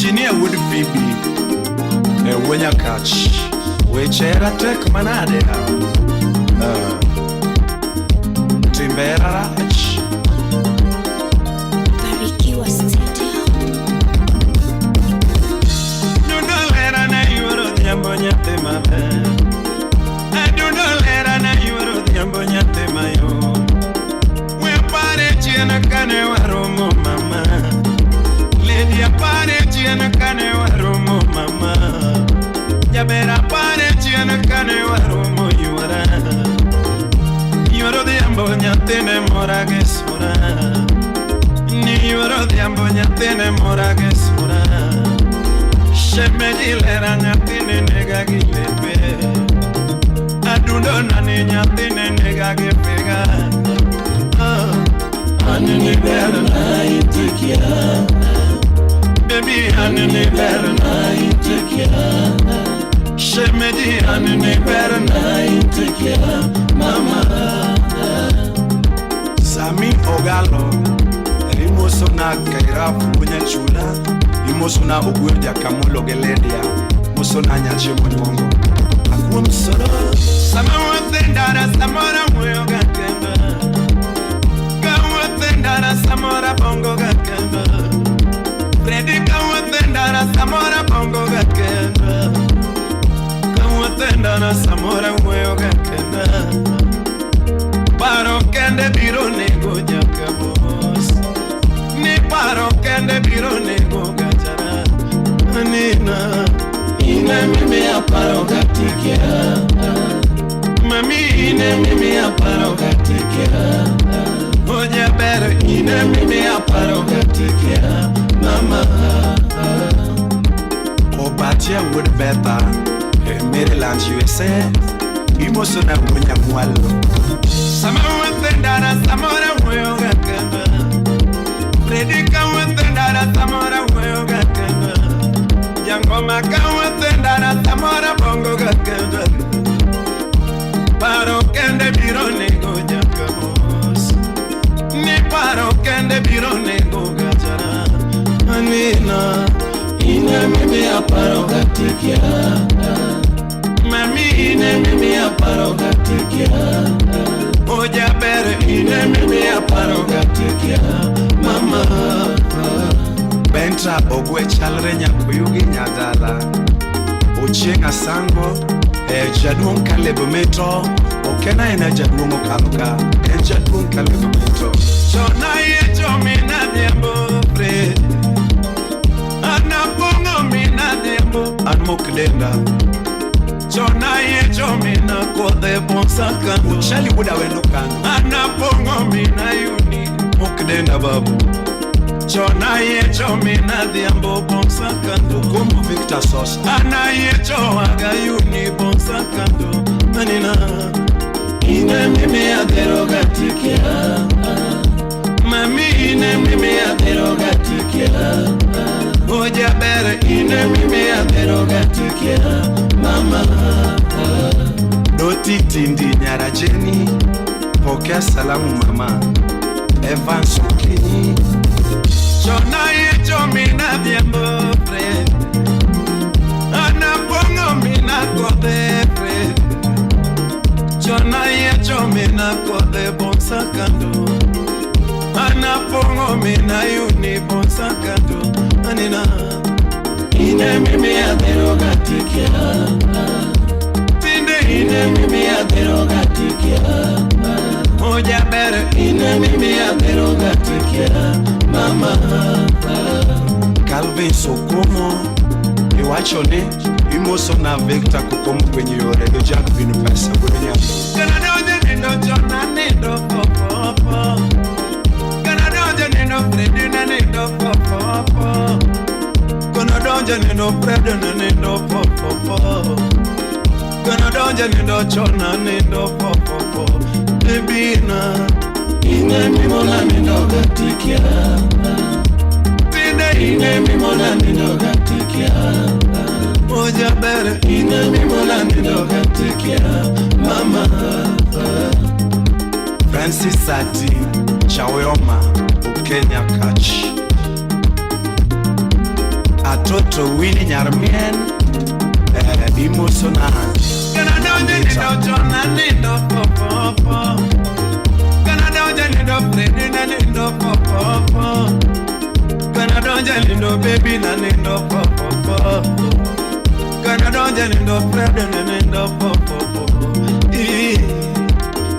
Engineer would be when you catch. Which era tek manade Timbera Rach Barikiwa Studio. Do not let her know you wrote the Ambonyate Mabe. I do not let her know you wrote the Ambonyate Mayo. We're party and a canewaromo, mama. Lady a party and a canewaromo, mama. Yabera pare chiana kane warumo yuara. Yuaro de ambonya tene mora que sura. Ni yuaro de ambonya tene mora que sura. Sheme dilera nyatine nega gilepe. Adundo nani nyatine nega gepega. Anini bera na itikia. Baby anini bera na itikia. Shemedi anene better night together, mama. Sami Ogalo, Rimoso na kaira funya chula, Rimoso na ogwedya kamulo geledia, Moso na nyache mwongo. Akuwa msoro, sama watendara samora moyo gakenda, Kawatendara samora bongo gakenda, Freddy kawatendara samora bongo gakenda. Tenda na samora mweo gakenda. Paro kende biro nego jakabos. Ni paro kende biro nego gachara. Nina ine mimi aparo gatikia. Mami ine mimi aparo gatikia. Oja bere ine mimi aparo gatikia. Mama Obatia would better Maryland, USA, Imosona Munya Mualo. Sama watendara samora moyo gakenda. Predika watendara samora moyo gakenda. Yangoma ka watendara samora bongo gakenda. Paro kende biro nego jakabos. Ni paro kende biro nego gachara. Anina ine mimi aparo gatikia. Mami ine mimi aparo gatikia. Oja bere ine mimi aparo gatikia. Mama Bentra ogwe chalre nyakuyugi nyadala. Ochenga sango Jadwon kalebo metro. Okena ina jadwon okaluka. Jadwon kalebo metro. Chona ye chomina diambo pre. Anapongo mina diambo Anmokdenda Chona ye chomina kode bonsakando. Shali wuda wenukando. Anapongo mina yuni Mokdenda babu. Chona ye chomina diambo bonsakando. Kumbu Victor Sos. Ana ye chowaga yuni bonsakando. Manina ine mimi adero gatikia. Mami ine mimi adero gatikia. Oja bere ine mimi adero gatikia. Mama Doti tindi nyara jeni. Pokea salamu mama Evans Ukini. Chona ye chomina diambo friend. Anapongo mina kode friend. Chona ye chomina kode bonsakando. Anapongo mina yuni bonsakando. Anina ine mimi adero gatikia. Tinde ine mimi adero gatikia. Oja bere ine mimi adero gatikia. Mama Calvin Sokomo Iwachone Imoso na Victor kukomu kwenye yore do Jack vinu pesa kwenye Kana doje nindo Jona nindo popo. Kana doje nindo Freddy na nindo popo. Kana doje nindo Freddy na nindo popo. Kana doje nindo Jona nindo popo. Baby na ine mimona nindo gatikia. Tinde ine mimona nindo gatikia. Oja bere ine mimona nindo gatikia. Mama Francis Sati Chaweoma Ukenya Catch Atoto wini nyarmien Imosona Gana donje nido jona nido popopo Gana donje nido fredi na nido popopo Gana donje nido baby na nido popopo Gana donje nido fredi na nido popopo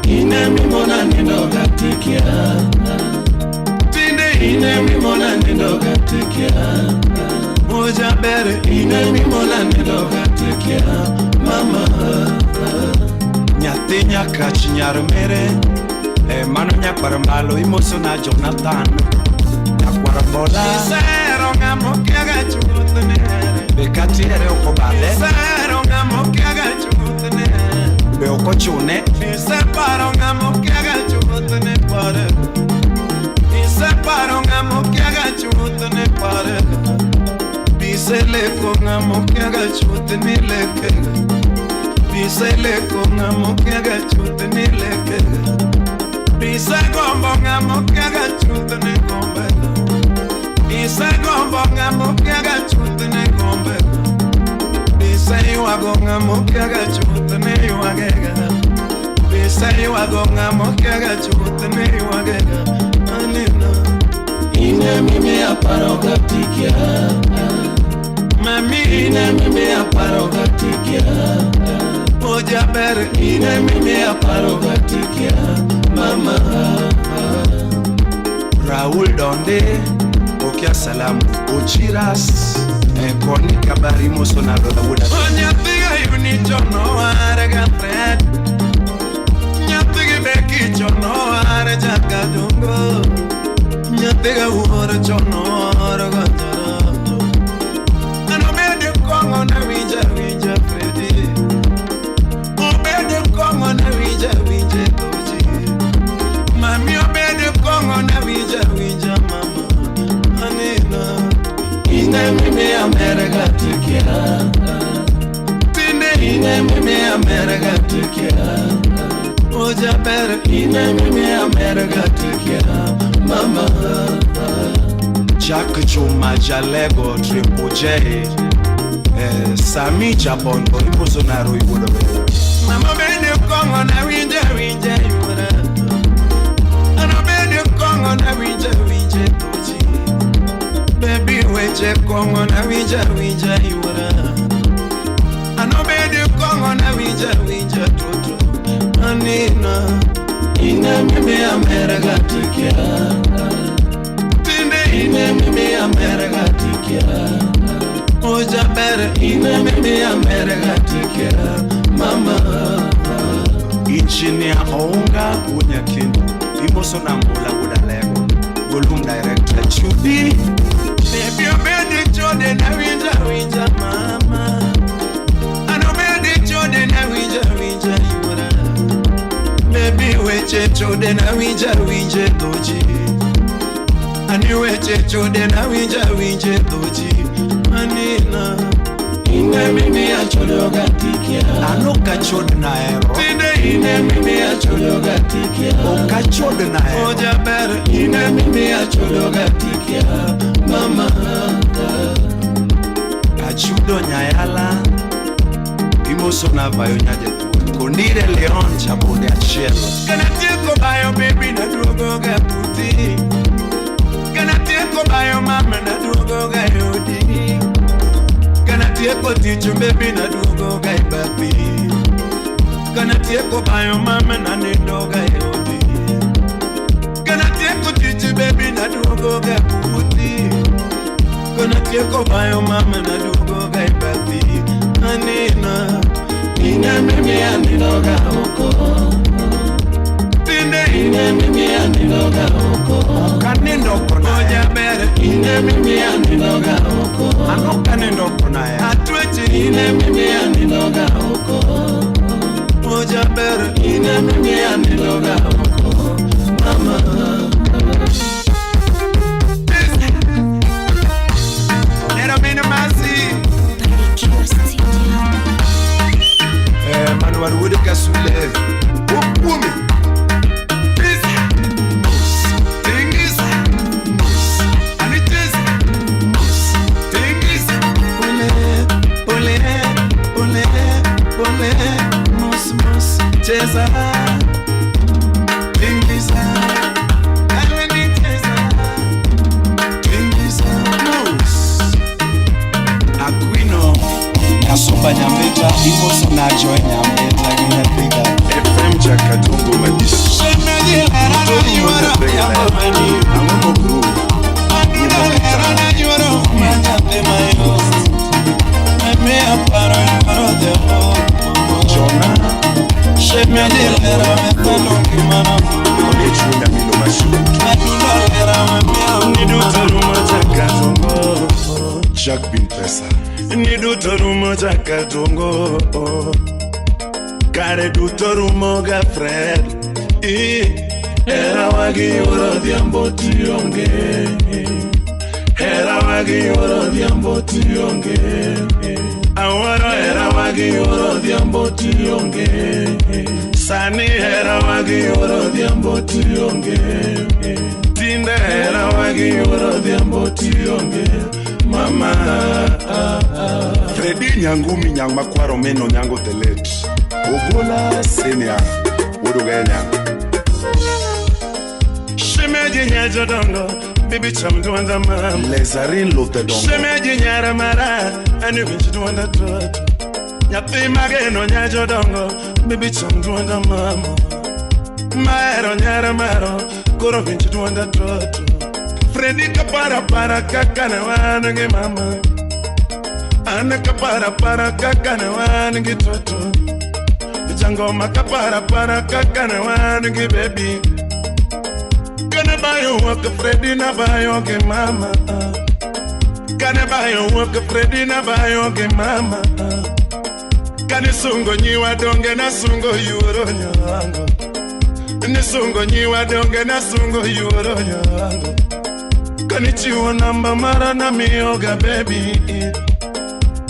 Ine mimona nido gatikia Tinde ine mimona nido gatikia Moja bere ine mimona nido gatikia Mama Nyate nyakach nyarumere Mano nyakwara malo Imosona Jonathan Nyakwara bola Isero ngamo kiaga chumutenere Bekatiere okobale Isero ngamo kiaga chumutenere Be okochune Iseparo ngamo kiaga chumutene pare Iseparo ngamo kiaga chumutene pare Bisele ko ngamo kiaga chumutene leke Bisele ko ngamo kiaga chumutene leke Bise gombo ngamo kiaga chumutene gombe Bise gombo ngamo kiaga chumutene gombe Bise iwago ngamo kiaga chumutene iwagega Bise iwago ngamo kiaga chumutene iwagega Anina Ine mimi aparo gatikia Mami ine mimi aparo gatikia Moja bere ine mimi aparo gatikia Mama Raul Donde Okia salamu Ochiras Koni kabari Imosona Lola Wuda Nyathiga unichono arega thread Nyathiga beki chono areja kadungo Nyathiga uore chono arega tarato Anobede kongo na winja Freddy Obede kongo na winja Toji Mami obede kongo na winja mama Anina Ine mimi America tikia Tinde ine mimi America tikia Oja bere ine mimi America tikia Mama Jack Chuma Jalego Triple J Sami Jabondo Imosona Rui Wodobe Mama bende kongo na winja yura Ano bende kongo na winja Toji Baby weche kongo na winja yura Ano bende kongo na winja toto Anina Ine mimi America tikia Tinde ine mimi America tikia Oja bere ine mimi America tikia Mama Engineer Onga Unyakindu Imosona Mbola Wudalego Volume Director Chudi Baby obede chode na winja mama Ano bede chode na winja yura Baby weche chode na winja Toji Ani weche chode na winja Toji Anina Ine mimi acholo gatikia Anoka chode na ero Tinde ine mimi acholo gatikia Oka chode na ero Oja bere ine mimi acholo gatikia Mama Achudo nyayala Imosona vayo nyaje Konire Leon chabode achielo Kana tieko bayo baby na duogo gaputi Kana tieko bayo mama na duogo gayodi Kana tieko tichu baby na duogo gaibapi Kana tieko bayo mama na nido gayodi Kana tieko tichu baby na duogo gaputi Kana tieko bayo mama na duogo gaibapi Anina Ine mimi aniloga oko Tinde ine mimi aniloga oko Kanindo kona Oja bere ine mimi aniloga oko Ano kanindo kona ya Atwechi ine mimi aniloga oko Oja bere ine mimi aniloga oko Mama Nero mino mazi Manuel Wood Kasule Ukumi Tingis And it is Tingis odhiambo mani Ang'o bro? Aduno lera na yuoro manyathi mayo Emiya paro yuoro odhiambo Jona Shemya dilera methalo kimana Ole chunda milo mashutu Aduno lera memiya Niduto rumo chakatongo Jack bin pesa Niduto rumo chakatongo Kare duto rumo ga Fred Era wagi yuoro odhiambo tionge Era wagi yuoro odhiambo tionge Awaro era wagi yuoro odhiambo tionge Sani era wagi yuoro odhiambo tionge Tinde era wagi yuoro odhiambo tionge Mama Freddy Nyangumi nyang makwaro meno nyango telet Ogola senia Wodogenya Shemeji nyajo dongo Bibi chamduanda mama Lezarin lote dongo Shemeji nyara mara Anu binchi duanda toto Nyathi mageno nyajo dongo Bibi chamduanda mama Maero nyara maro Koro binchi duanda toto Freddy kapara kakana wanange mama Ana kapara kakana wanange toto Jangoma kapara kakana wanange baby Kana bayo waka Freddy na bayo ke mama Kana bayo waka Freddy na bayo ke mama Kana sungo nyiwa donge na sungo yuoro nyango Ni sungo nyiwa donge na sungo yuoro nyango Kanichiwa namba mara na miyoga baby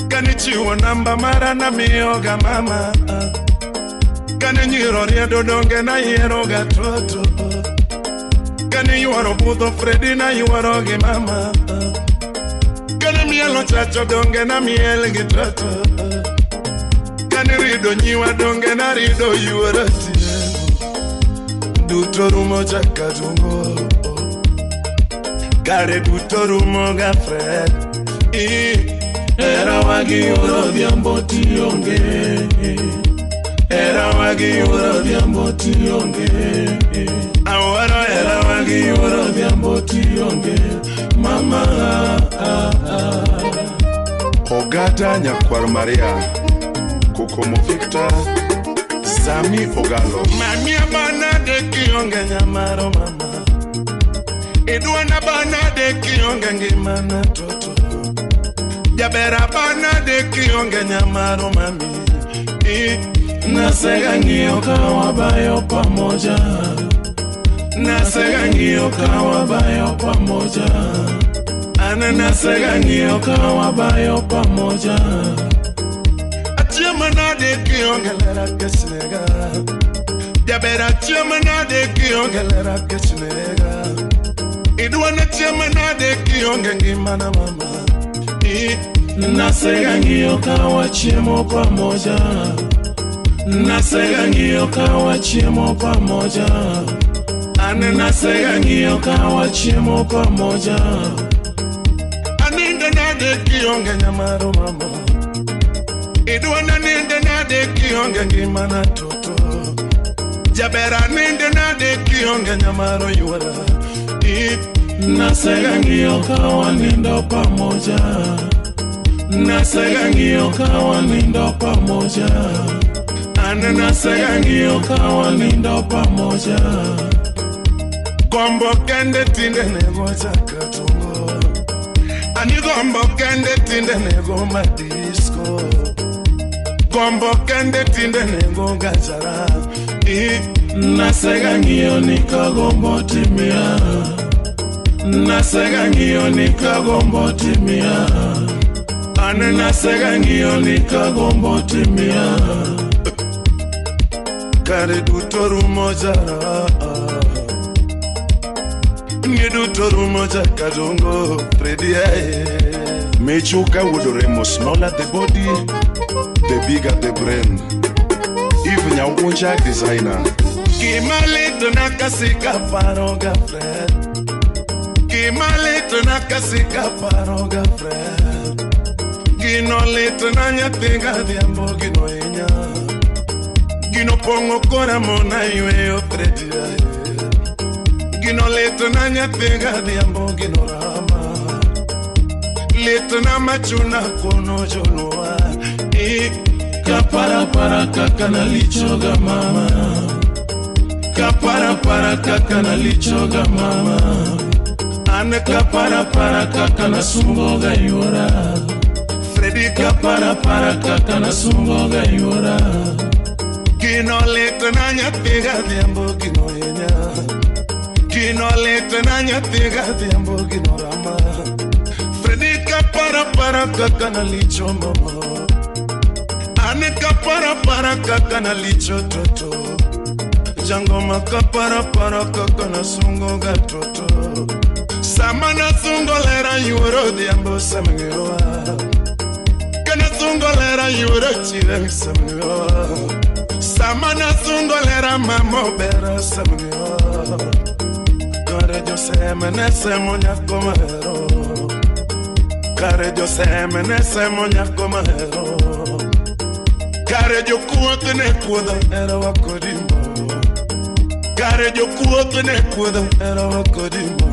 Kanichiwa namba mara na miyoga mama Kani nyiro riedo donge na yeroga toto Kani yuaro budho Freddy na yuaro ge mama Kani mielo chacho donge na miel ge toto Kani rido nyiwa donge na rido yuaro tiengo Duto rumo chakatungo Kare duto rumo ga Fred Era wagi yuoro odhiambo tionge Era wagi yuoro odhiambo tionge Awaro era wagi yuoro odhiambo tionge Mama Ogata nyakwar Maria Kokomo Victor Sami Ogalo Mami abana de kionge nyamaro mama Edwana bana de kionge ngimana toto Jabera bana de kionge nyamaro mami Nasega ngio kawa bayo pamoja Nasega ngio kawa bayo pamoja Ana nasega ngio kawa bayo pamoja Achema na de kionge lera kesnega Jabera achema na de kionge lera kesnega Idwana chema na de kionge ngimana mama Nasega ngio kawa chiemo pamoja Nasega ngio kawa chiemo pamoja Ane nasega ngio kawa chiemo pamoja Aninde na de kionge nyamaro mama Idwana ninde na de kionge ngimana toto Jabera ninde na de kionge nyamaro yuara Nasega ngio kawa nindo pamoja Nasega ngio kawa nindo pamoja Ane nasega ngio kawa nindo pamoja Gombo kende tinde nego chakatungo Ani gombo kende tinde nego madisco Gombo kende tinde nego gachara Nasega ngio nika gombo timia Nasega ngio nika gombo timia Ane nasega ngio nika gombo timia Kare duto rumo jara Niduto rumo chakatongo Freddy Mechuka wodoremo smaller the body The bigger the brain Even ya unja designer Kimalito nakasika paroga Fred Kimalito nakasika paroga Fred Ginolito nanyathinga dhiambo gino enya Gino pongo kora mona yueyo Freddy Gino Gino leto na nyathiga dhiambo gino rama. Leto na machuna kono jolua. Kapara para kaka na lichoga mama. Kapara para kaka na lichoga mama. Ane kapara para kaka na sumboga yura. Freddy kapara para kaka na sumboga yura. Gino leto na nyathiga dhiambo gino yenya. Gino leto na nyathiga dhiambo gino rama. Freddy kapara para kaka na licho mama. Ane kapara para kaka na licho toto. Jangoma kapara para kaka na sungo gatoto. Samana sungo lera yuro dhiambo samngiroa. Kana sungo lera yuro chireng samngiroa. Samana sungo lera mamo bera samngiroa. Kare jo semene semo nyako mahero. Kare jo semene semo nyako mahero. Kare jo kuote ne kuoda era wakodimo. Kare jo kuote ne kuoda era wakodimo.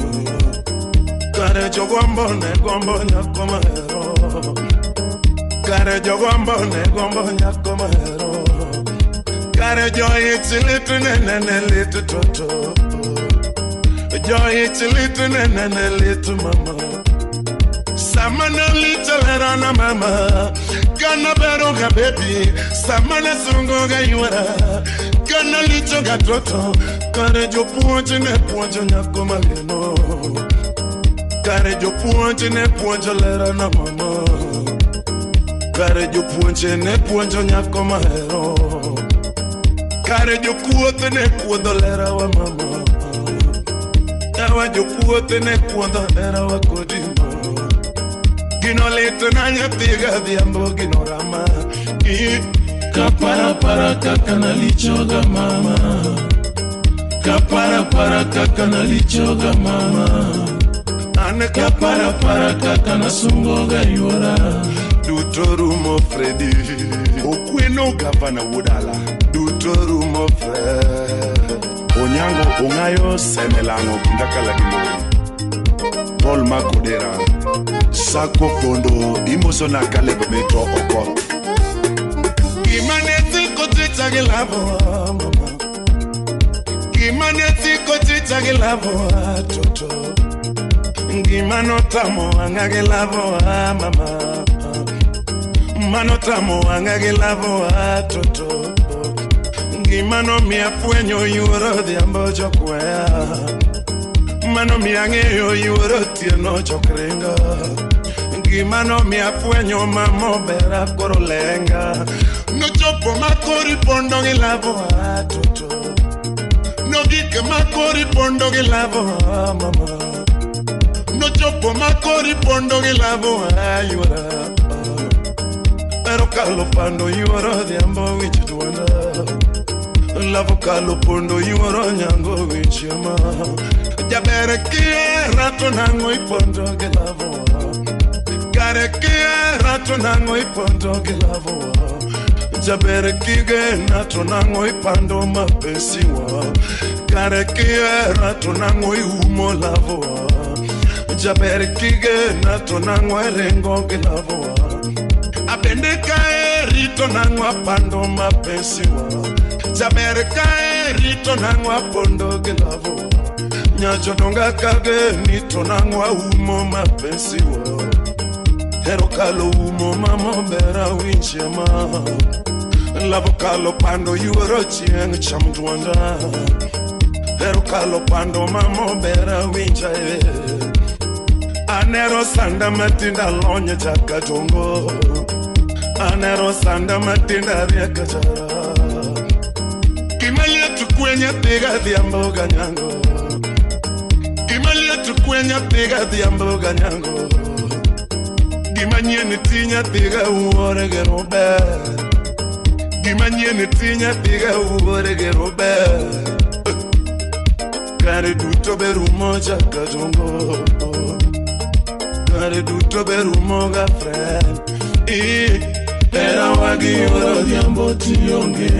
Kare jo gombo ne gombo nyako mahero. Kare jo gombo ne gombo nyako mahero. Kare jo itilitu ne litu toto. Jo itilitu ne litu mama. Samana little rana mama. Gana beroga baby. Samana sungo ga yura. Gana little ga toto. Kare jo puonje ne puonjo nyako maleno. Kare jo puonje ne puonjo lera na mama. Kare jo puonje ne puonjo nyako mahero. Kare jo kuote ne kuodo lera wa mama. Ewa jo kuote ne kuodo lera wa kodimo. Gino leto na nyathiga dhiambo gino rama. Kapara para kaka na lichoga mama. Kapara para kaka na lichoga mama. Ane kapara para kaka na sungoga yura. Duto rumo Freddy. Okweno gavana Wodala. Duto rumo Freddy. Onyango ongayo semelango kindakala gino. Paul Makodera. Sako kondo imoso na Caleb metro oko. Kimaneti kotita gelavo mama. Kimaneti kotita gelavo toto. Ngimano tamo angagelavo mama. Mano tamo angagelavo toto. Ngimano miapuenyo yuro dhiambo jokwea. Mano miangeyo yuro tieno jokrenga. Gimano mi afuenyo mamo bera korolenga. No chopo makori pondo gilavo toto. No gike makori pondo gilavo mama. No chopo makori pondo gilavo ayura. Pero calo pando yuro dhiambo wichituanda. Lavo calo pondo yuro nyango wichima. Jabere kie rato nango ipondo gilavo. Kare kie rato nango ipondo gilavo. Jabere kie rato nango ipando mapesiwa. Kare kie rato nango iumo lavo. Jabere kie rato nango erengo gilavo. Abende kae rito nango apando mapesiwa. Jabere kae rito nango apondo gilavo. Nyajo donga kage nito nangwa umo mapesiwa. Hero kalo umo mamo bera winchema. Lavo kalo pando yuoro chieng chamdwanda. Hero kalo pando mamo bera wincha Anero sanda matinda lonye chaka tongo. Anero sanda matinda rieka chara. Kimalia tukwenya tiga dhiambo ganyango. Kimalia tukwenya tiga dhiambo ganyango. Gimanyeni tinya tiga uore gerobe. Gimanyeni tinya tiga uore gerobe. Kare duto berumo chaka tongo. Kare duto berumo ga friend. Era wagi oro dhiambo tionge.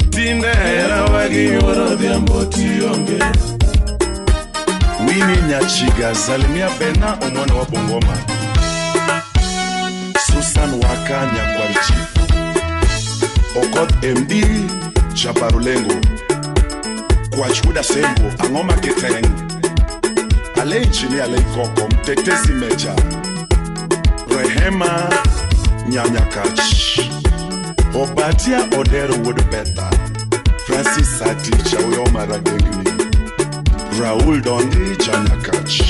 Tinde era wagi oro dhiambo tionge. Irene Nyachiga Zalimia Bena omwana wa Bongoma Susan Waka Nyakwarichi Okot MD Chaparulengo Kwachuda Sembo Angoma Keteng Ale Nchini Ale Koko Mtetezi Mecha Rehema Nyanyakach Obatia Odero Woodbeta Francis Sati Chawyo Maragengni Raoul Dondi Chanyakach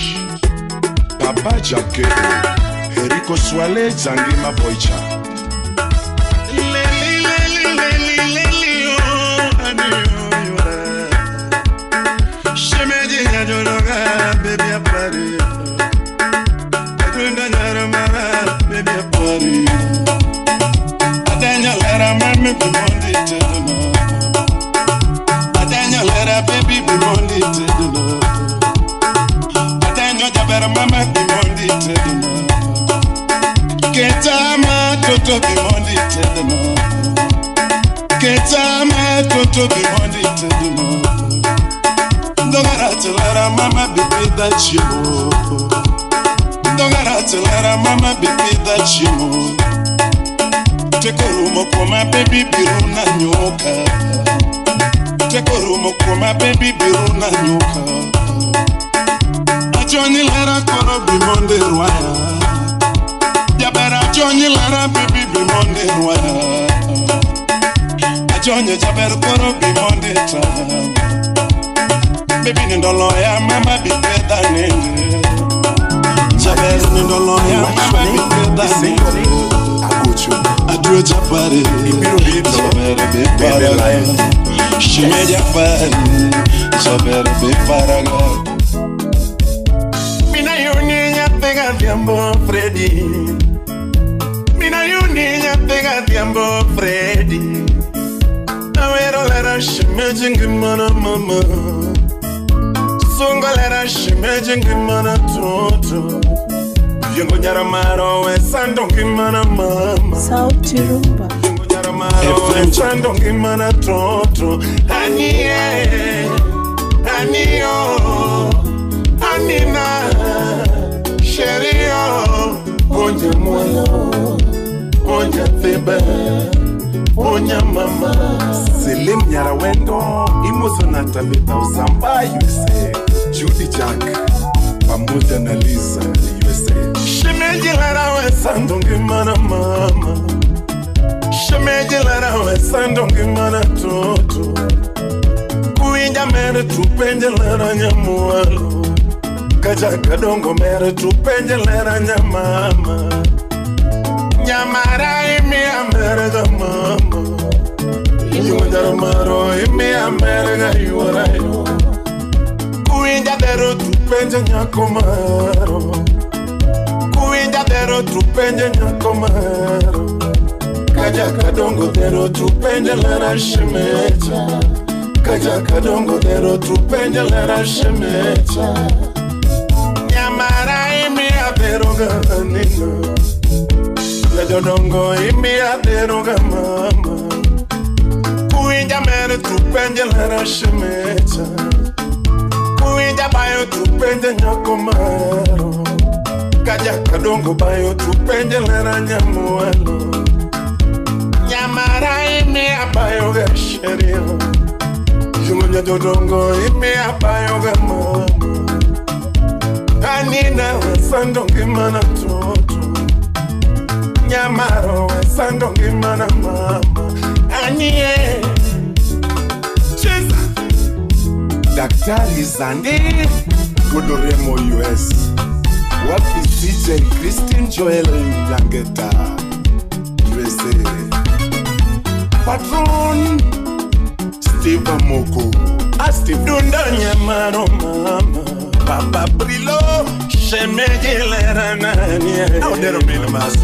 Papa Jakebo Eriko Swale Zangima Boycha Shemeji Yajologa Baby a party Adunda Naramara Baby a party Adanya Lara Mami Bimondi Teduna Adanya Lara Baby Bimondi Teduna Adanya Jabera Mama Bimondi Teduna Ketama Toto Bimondi Teduna Ketama Toto Bimondi Teduna Lara Mama Bibi that chimo Lara Mama Bibi that chimo Tekorumo kwa my baby biruna nyoka Tekorumo kwa my baby biruna nyoka Ajoni Lara koro bimonde rwaya Jabera Ajoni Lara baby bimonde rwaya Ajoni Jabera koro bimonde tam Baby nindolo ya mama bipeda nende Jabez nindolo ya mama bipeda nende Adwe japare Jabere beparaga Shime japare Jabere beparaga Mina yuni nyapega diambo Freddy Mina yuni nyapega diambo Freddy Awero lera shime jingimana mama Sungolera shimeje ngimana toto Yengo nyara maro we sando ngimana mama Sauti rumba Yengo nyara maro we sando ngimana toto Aniye Aniyo Anina Sherio Onya mwalo Onya thebe Onya mama Selim nyara wendo Imozonata beta usamba USA Judy Jack Pamoja na Lisa USA Shemeji lara we sandongi mana mama Shemeji lara we sandongi mana toto Kuinja mere tupenje lara nyamualo Kaja kadongo mere tupenje lara nyamama Nyamara imi amerega mama Yunga maro imi amerega yuarayo Kuinja dero tupenje nyakomaro Kuinja dero tupenje nyakomaro Kaja kadongo dero tupenje lera shemecha Kaja kadongo dero tupenje lera shemecha Nyamara imi aberoga nino Lejodongo imi aberoga mama Kuinja mere tupenje lera shemecha Kuinja bayo tupenje nyakomaro Kaja kadongo bayo tupenje lera nyamualo Nyamara imi abayo ga sherio Yungo nyadodongo imi abayo ga mama Anina wasando ngimana toto Nyamaro wasando ngimana mama Anie Cheza Daktari Zandi Godoremo US What is DJ Christine Joel Langeta USA Patron Steve Moko Steve Dunda Nyamaro mama Papa Brilo Shemeji lera nani Audero mele masu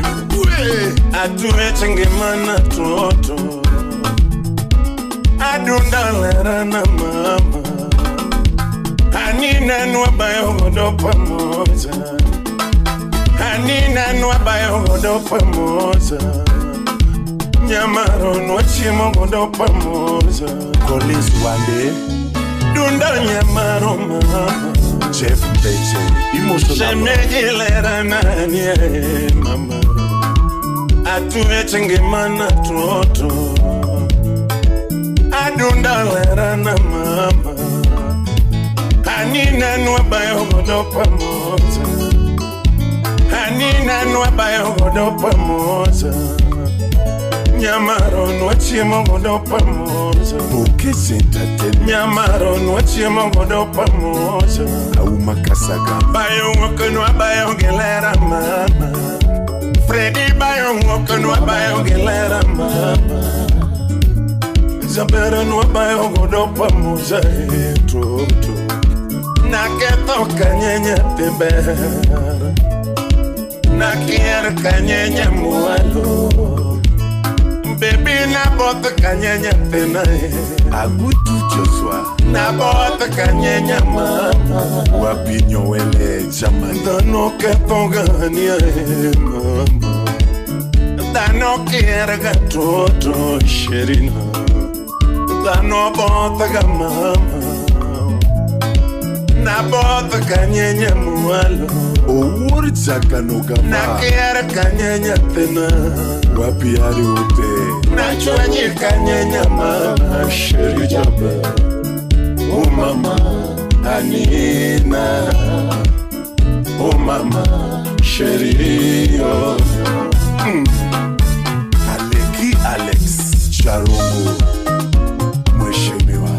Atuwe chingi mana toto Adunda lera na mama Anina nwa bayo godo pamoja Anina nwa bayo godo pamoja Nyamaro nwa chimo godo pamoja Kolis wande Dunda nyamaro mama Jeff Beche, emotional. Shemejilera nanye mama atuye chengemana toto adundalera na mama Hanina nwabayo godopa moza Hanina nwabayo godopa moza Nyamaro nwachimo godopa moza Bukis Entertainment Nyamaro nwachimo godopa moza Auma Kasaga Bayo wakanwa bayo gelera mama Freddy bayo wakanwa bayo gelera mama Zabera nwa bayo godopa moza toto Naketo kanyenya tebera Nakier kanyenya mualo Baby na bota kanyenya tenae Agutu Joshua Na bota kanyenya mama Wapinyo wele jamani Dano keto gania mama Dano kier gatoto sherina Dano bota ga mama Na bota kanyenya mualo Owuri Zakanoga Na kier kanyenya tena Wapiari ute Na chwanyi kanyenya mama Sheri jabe Oh mama Anina Oh mama Sheri yo Aleki Alex Charongo Mweshemiwa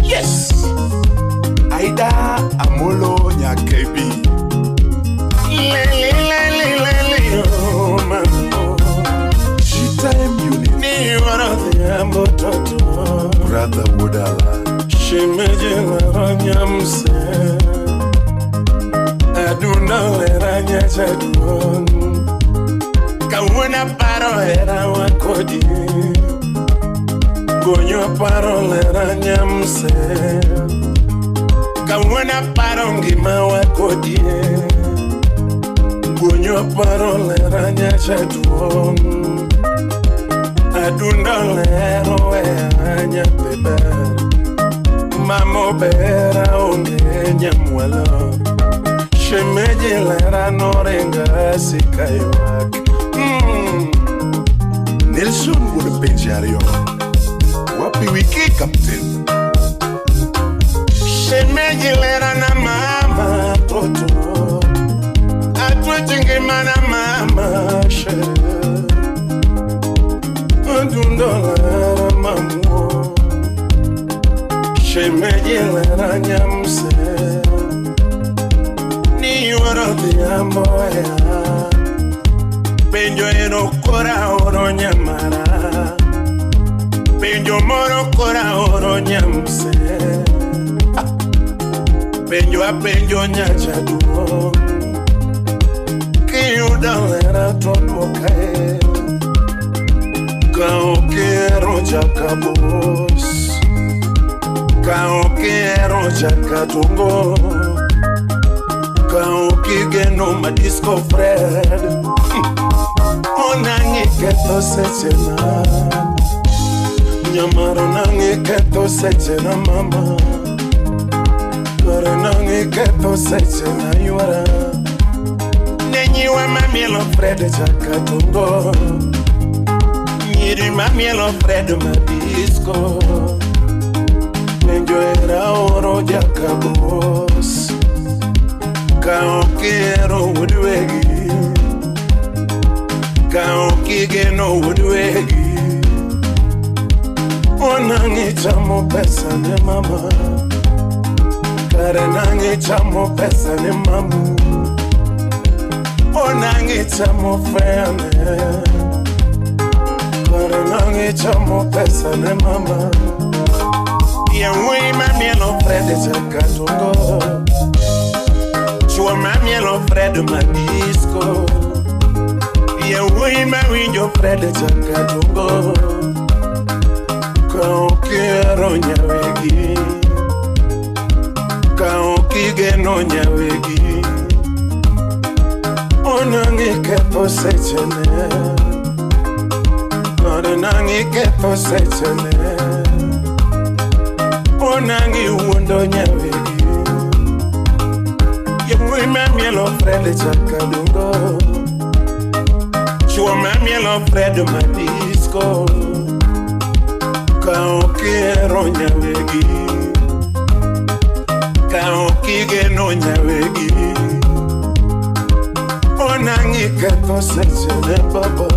Yes Aida Amolo Nyakebi Lili oh mama G-Time Unit Ni warathi ambo toto Brother Wodala Shimeje ranyamse Aduna lera nyachadun Kawuna paro era wakodi Gonyo paro lera nyamse Kawuna paro ngima wakodi Gonyo paro lera nyachadun Aduna lero era nyapebera Mamo bera onge nyamwala Shemeji lera norenga sikayawak Nelson Wodepenjario Wapi wiki captain Shemeji lera na mama toto Atwe chingima na mama shere Adundo lera mamuo Shemeji lera nyamse Ni warathi amboya Penjo eno kora oro nyamara Penjo moro kora oro nyamse Penjo a penjo nyachaduo Kiyuda lera topo kae Kao kero jakabos Kao kero jakatungo Kao kigeno madisco Fred Onangi keto sechena Nyamaro nangi keto sechena mama Kore nangi keto sechena yuara Nenyiwa mamielo Fred jakatungo Nyiri mamielo Fred madisco Menjo era oro jakabos Kao kero udwegi Kao kigeno udwegi Onangi chamo pesa ne mama Kare nangi chamo pesa ne mamu Onangi chamo fene Kare nangi chamo pesa ne mama Yewe mamielo Fred jakatungo Chua mamielo Fred madisco Yewe mawinjo Fred jakatungo Kao kero nyawegi Kao kigeno nyawegi Onangi kepo sechene Onangi kepo sechene Onangi uondo nyawegi mielo Fred Chakadungo. Chua ma mielo Fred Madisco. Kao quiero nyawegi. Kao kige no nyawegi. Onangi keto seche ne baba.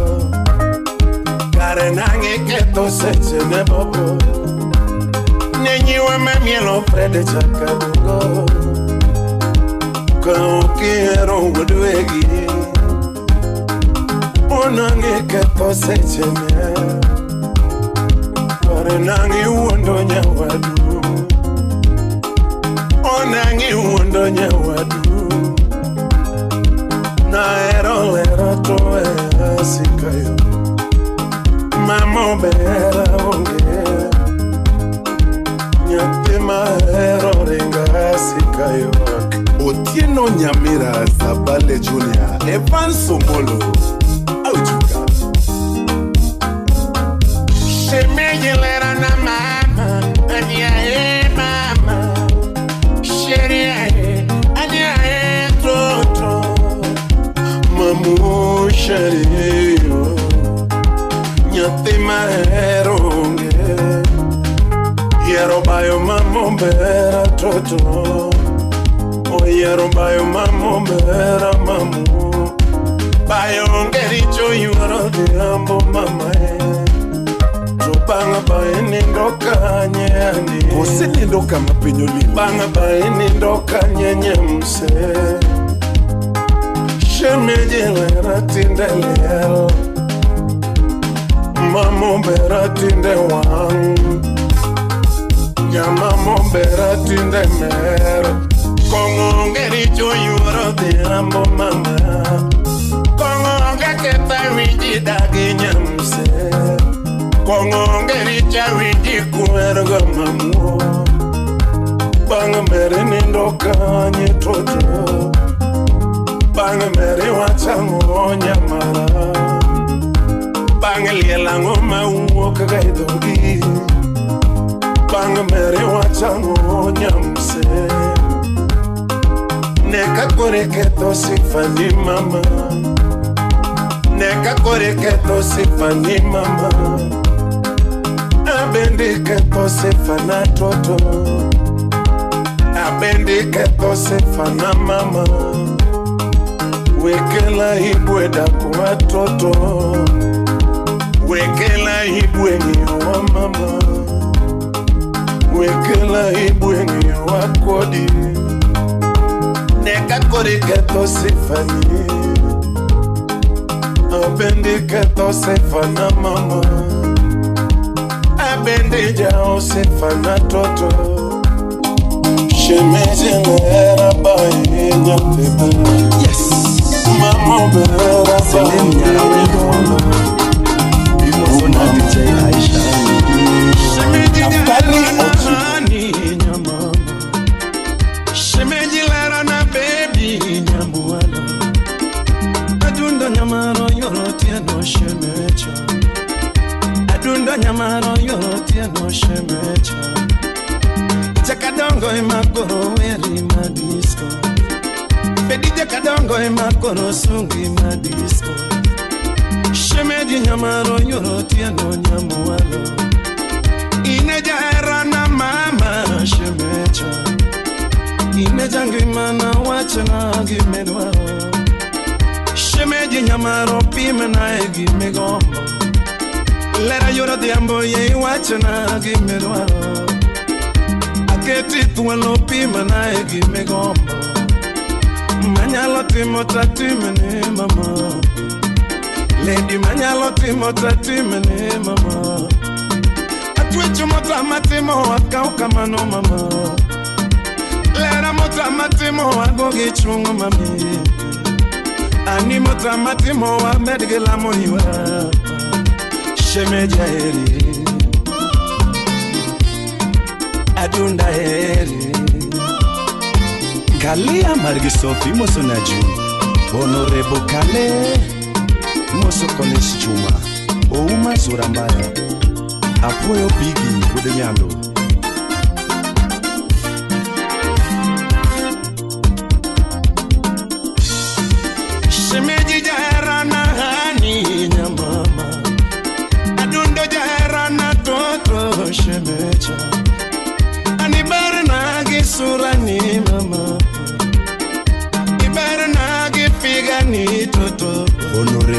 Kare nangi keto seche ne baba. Nenyiwa ma mielo Fred Chakadungo. Kao quiero wedwegi. Onangi keto seche ne. Kare nangi uondo nyawadu. Onangi uondo nyawadu. Na ero lera to sikayo. Mamo bera onge. Nyatima ero ringa sikayo. Otieno Nyamira Zabale Junior. Evan Somolo. Aujuka. Shemejilera na mama. Ania mama. Sheria ania toto. Mamu sherio. Nyatima eronge. Yero bayo mamu bera toto. Oyero bayo mamu bera mamu. Bayo ngericho yuaro de ambo mamae. Banga bae nindoka nyeni. Kose nindoka mapinyoli. Banga bae nindoka nyenyemse. Shemejilera tindelel. Mamombera tinde wang. Nyamamombera tinde mer. Kongo ngericho yuaro de ambo mama. Kongo ngeketa wiji dagi nyemse. Kongo ngericha wiji kuerga mamu. Banga mere nindoka nyetoto. Banga mere wachango nyamara. Banga lielango mauo kagaidogi. Banga mere wachango nyamse. Neka kore keto sifani mama. Neka kore keto sifani mama. Abendi keto sifana toto. Abendi keto sifana mama. Wekela ibwe dakuwa toto. Wekela ibwe ngiwa mama. Wekela ibwe ngiwa kodi. Neka kore keto sifani. Abendi keto sifana mama. Abendi jao sifana toto. Shemejilera bae nyatebe. Yes. Mama bera Selim Nyarawengo Bimosona DJ Aisha Shemejilera na baby nyamuala. Adunda nyamaro yorotia no shemecha. Adunda nyamaro yorotia no shemecha. Chakadongo imakoro weri madisco. Pedija kadongo imakoro sungi madisco. Shemeji nyamaro yorotia no nyamualo. Ineja era na mama shemecha. Ineja ngimana wachana gimedwaro. Shemeji nyamaro pime na gimegombo. Lera yorotia mboye wachana gimedwaro. Aketi tuwalo pime na gimegombo. Manyalo timo tatimene mama. Lady manyalo timo tatimene mama. Atwecho mota matimo wakauka mano mama. Lera mota matimo wagogi chungo mami. Ani mota matimo wa medgela moniwa. Shemeja eri. Adunda eri. Kalia Margisofi Mosonaju Honorable Kale Moso College Chuma Ouma Zorambaya Apoyo Bigi Budenyando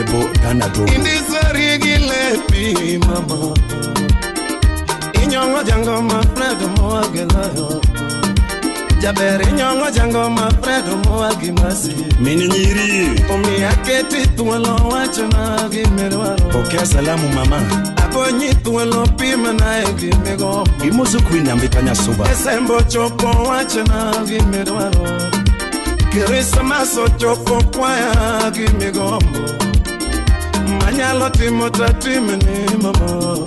Honorable Dana Dogo. Indisari gilepi mama. Inyongo jango ma fredo moagelayo. Jaberi nyongo jango ma fredo moagimasi. Mini nyiri. Omi aketi tuwalo wachana gimerwaro. Pokea salamu mama. Abonyi tuwalo pima na gimego. Imoso queen ambitanya soba. Esembo chopo wachana gimerwaro. Christmas chopo kwaya gimegombo. Manyalo timo tatimene mama.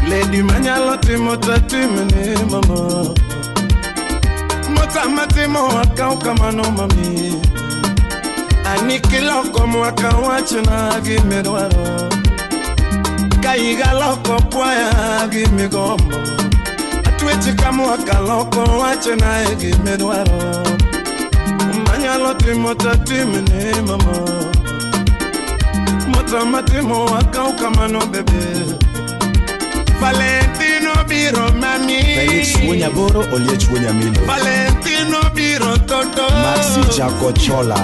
Lady manyalo timo tatimene mama. Mota matimo wakau kamano mami. Anikiloko mwaka wachana gimedwaro. Kaiga loko kwaya gimegombo. Atwechi kama wakaloko wachana gimedwaro. Manyalo timo tatimene mama. Mota matimo wakau kamano bebe. Valentino biro mami. Felix Wunyaboro Oliech Wunyamilo. Valentino biro toto. Maxi Jaco Chola.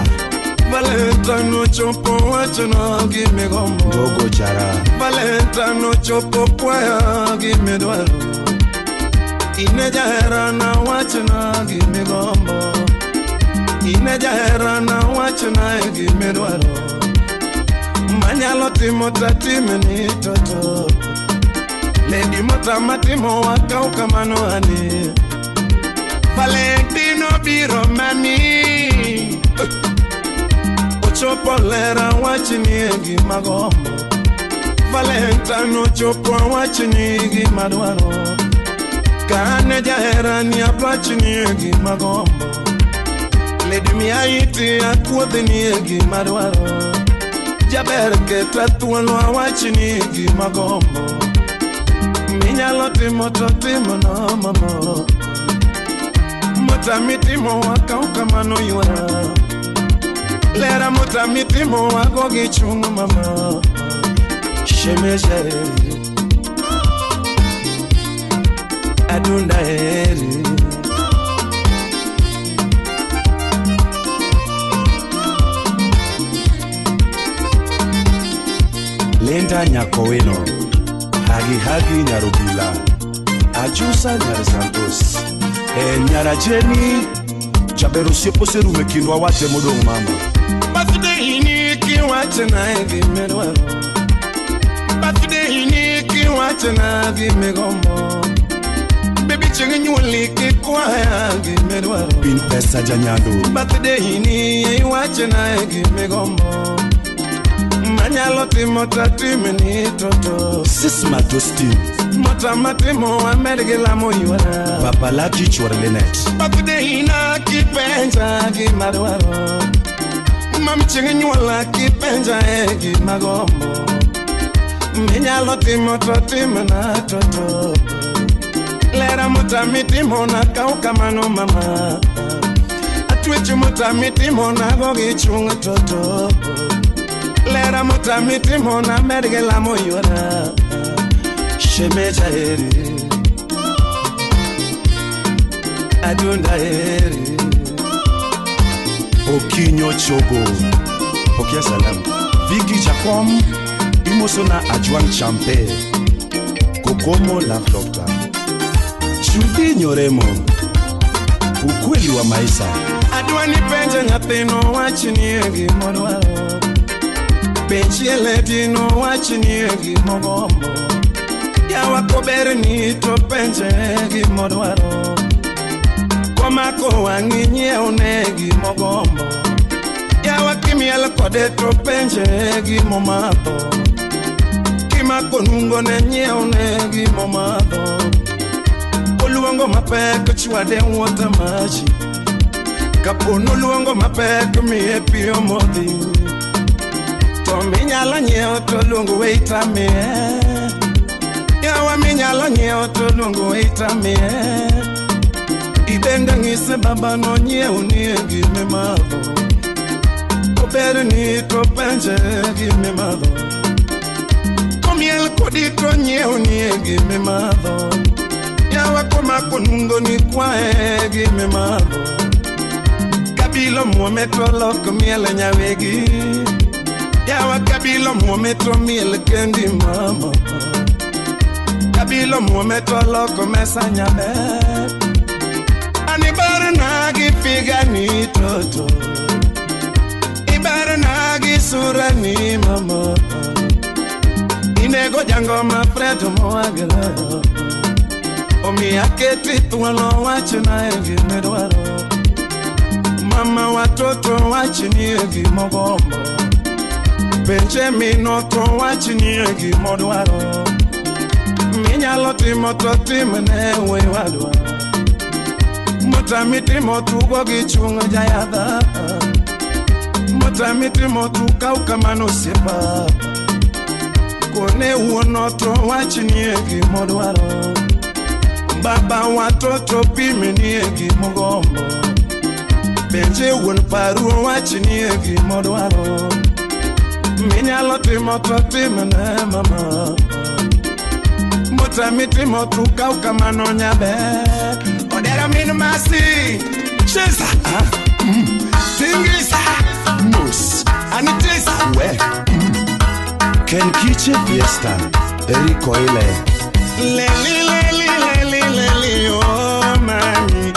Valentino chopo wachana gimegombo. Dogo Jara. Valentino chopo kwaya gimedwaro. Ineja herana wachana gimegombo. Ineja herana wachana gimedwaro. Manyalo timo tatimeni toto. Lady mota matimo wakau kamano ani. Valentino biro mami. Ochopo lera wachini egi magombo. Valentino chopo wachini egi madwaro. Kane jahera ni apachini egi magombo. Lady miaiti akuodhini egi madwaro. Jaber keta tuwalo wachini egi magombo. Minyalo timo to timo no mama. Mota mitimo wakau kamano yuara. Lera mota mitimo wagogi chungu mama. Shemeje Adunda eri. Linda Nyakoweno. Hagi Nyarubila. Ajusa Nyarasantos. Nyarajeni. Jaberu siepo seru mekindwa wate modong mama. Birthday iniki wache na egi medwaro. Birthday iniki wache na egi megombo. Baby chengi nyuli kikwaya egi medwaro. Bin pesa janyando. Birthday ini wache na egi megombo. Manyalo timo tatimeni toto. Sisma Tosti. Mota matimo amergela moyuara. Papalaji Chwarlenet. Birthday ina kipenja egi madwaro. Mami chengi nyula kipenja egi magombo. Minyalo timo tatimena toto. Lera mota mitimo na kau kamano mama. Atwechi mota mitimo na gogi chunga toto. Lera mota mitimo na mergela moyuara. Shemeja eri. Adunda eri. Okinyo Chogo. Pokea salamu. Vigi Chacom. Imosona Ajuan Champe. Kokomo Love Doctor. Judy Nyoremo. Ukweli wa maisha. Adwani penja nyathino wachini egi modwaro. Penchiele dino wachini egi mogombo. Yawa kober ni to penje egi modwaro. Komako wangi nyeo negi mogombo. Yawa kimiel kode to penje egi momato. Kimako nungo ne nyeo negi momato. Oluongo mapek chwade wuotha machi. Kapono luongo mapek miye piyo modhi. To minyalo nyeo to luongo weita miye. Yawa minyalo nyeo to luongo weita miye. Ibende ngise baba no nyeo ni egi memadho. Kober ni to penje egi memadho. Komiel kodi to nyeo ni egi memadho. Yawa komako nungo ni kwae egi memadho. Kabilo muome to loko miele nyawegi. Yawa kabilo muometro miel kendi mama Kabilo muometro loko mesa nyabe Anibara nagi figa ni toto Ibara nagi sura ni mama Inego jango ma fredo moagela Omi aketi tuwalo wachi na evi medwaro Mama watoto wachi ni evi mogombo Benjamin oto wachi ni evi modwaro Minyalo timo to timne we wadwa Mutamiti motugo gi chunga jayadha Mutamiti motuka ukamano sepa Kone uonoto wachi ni evi modwaro Baba watoto pime ni evi mogombo Benje uon paru wachi ni evi modwaro Minyalo timo to timne mama Mutamiti motuka ukamano nyabe Odera minu masi Shesa Tingisa Mus Anitisa We Ken Kiche Fiesta Eriko ile Leli oh mami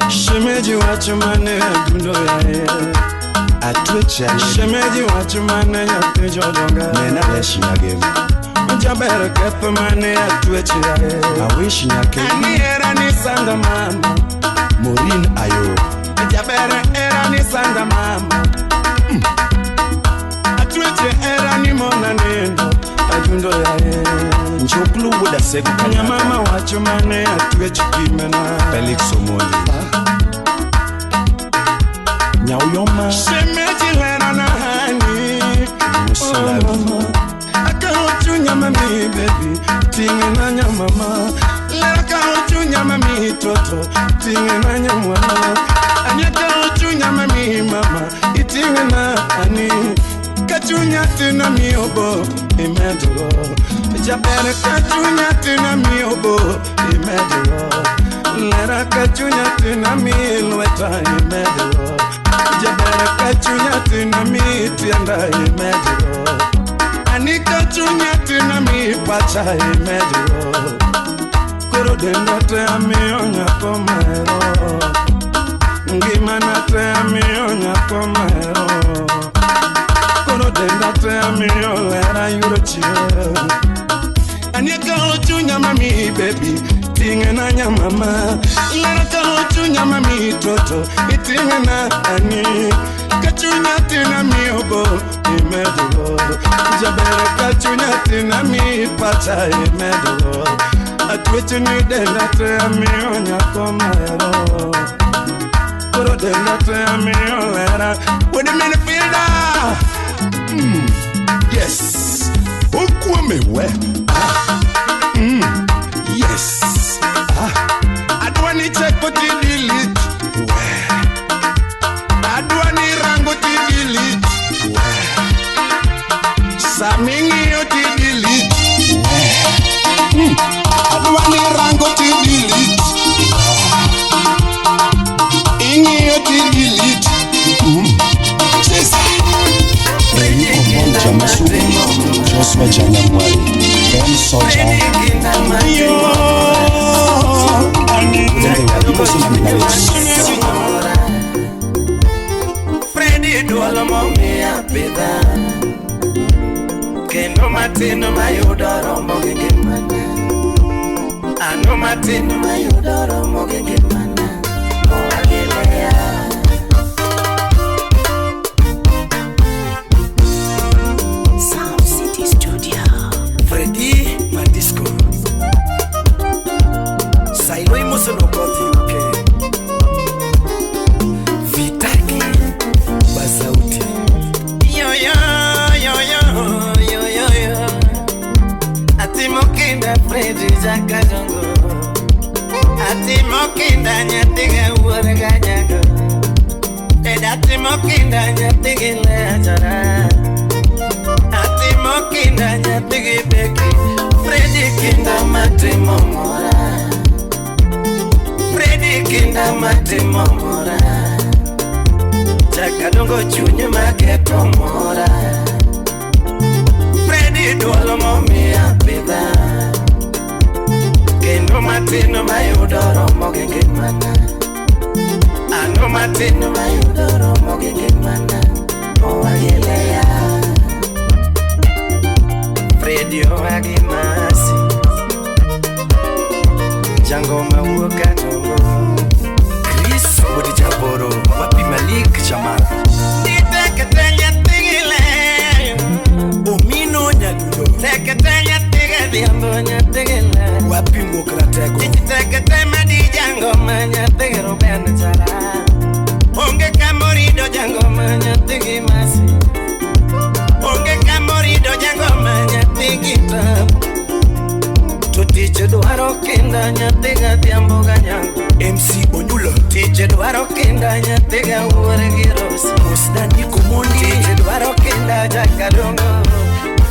Shemeji wachumane dundo ya Atwecha Shemeji wachumane ya tejodonga Nena leshi na game Jabere kepo mane atwecha I wish nyake Ani era ni sanda mama Maureen Ayo Jabere era ni sanda mama Atwecha era ni mona nendo Adundo ya Njoklu woda segu kanyaka Mama wachumane atwecha kimena Felix Omondi Nyauyoma Shemeji lena na hani Musulavi Akahochu nyama mi baby Tinge na nyamama Leka hochu nyama mi toto Tinge na nyamama Anyaka hochu nyama mi mama Itinge na ani Kachunya tina mi obo Imedro Jabere kachunya tina mi obo Imedro Lera kachunya tina mi Lweta imedro Jabere kachunya tina mi Tianda imedro Anika chunya tina mi Pacha imedro Kuro denda te amionya komero Ngimana te amionya komero Kuro denda te amio lera yurochie Anika chunya mami baby Tinge na nyamama Lera chunya mami toto Itinge na ani Kachunya tina mi obo Imedro Jabere kachunya tina mi Pacha imedro Atweche ni denda te amionya komero Kuro denda te amio lera Wadi mini filda Yes Okuame we Yes Adwani cheko ti delete Adwani rango ti delete Samingi yo ti delete Adwani rango ti delete Ingi yo ti delete Omon Jamasuku Joshua Janyamwari Ben Soja Yo Freddy duolo momia pida Keno matino mayudoro mogenge mana Ano matino mayudoro mogenge mana Moagelea Sound City Studio. Freddy Madisco Sailo imosono kothi uke Vitaki Basauti Yo yo yo yo yo yo yo Atimokinda Freddy Jakajongo Atimokinda nyatiga uoraga nyago Atimokinda nyatiga lejara Atimokinda nyatiga beki Freddy kinda matimo mora Freddy kinda matimo mora Jakadongo chunye maketo mora Freddy duolo momia pidha Kendo matino mayudo romo gi ngimana Ano matino mayudo romo gi ngimana Owagilea Freddy owagimasi Jango mawuoka tongo Chris Wodi Jaboro Wapi Malik Jamara Niteketenya tigile Omino nyadudo Teketenya tigile Diambo nyatigile Wapi Mokratego Niteketema di jango manyatigiro bende jara Onge kamorido jango manyatigimasi Onge kamorido jango manyatigita Tiche duaro kinda nyatiga tiambo ganyango MC Onyulo Tiche duaro kinda nyatiga uore giros Musdani Kumondi Tiche duaro kinda Jakadongo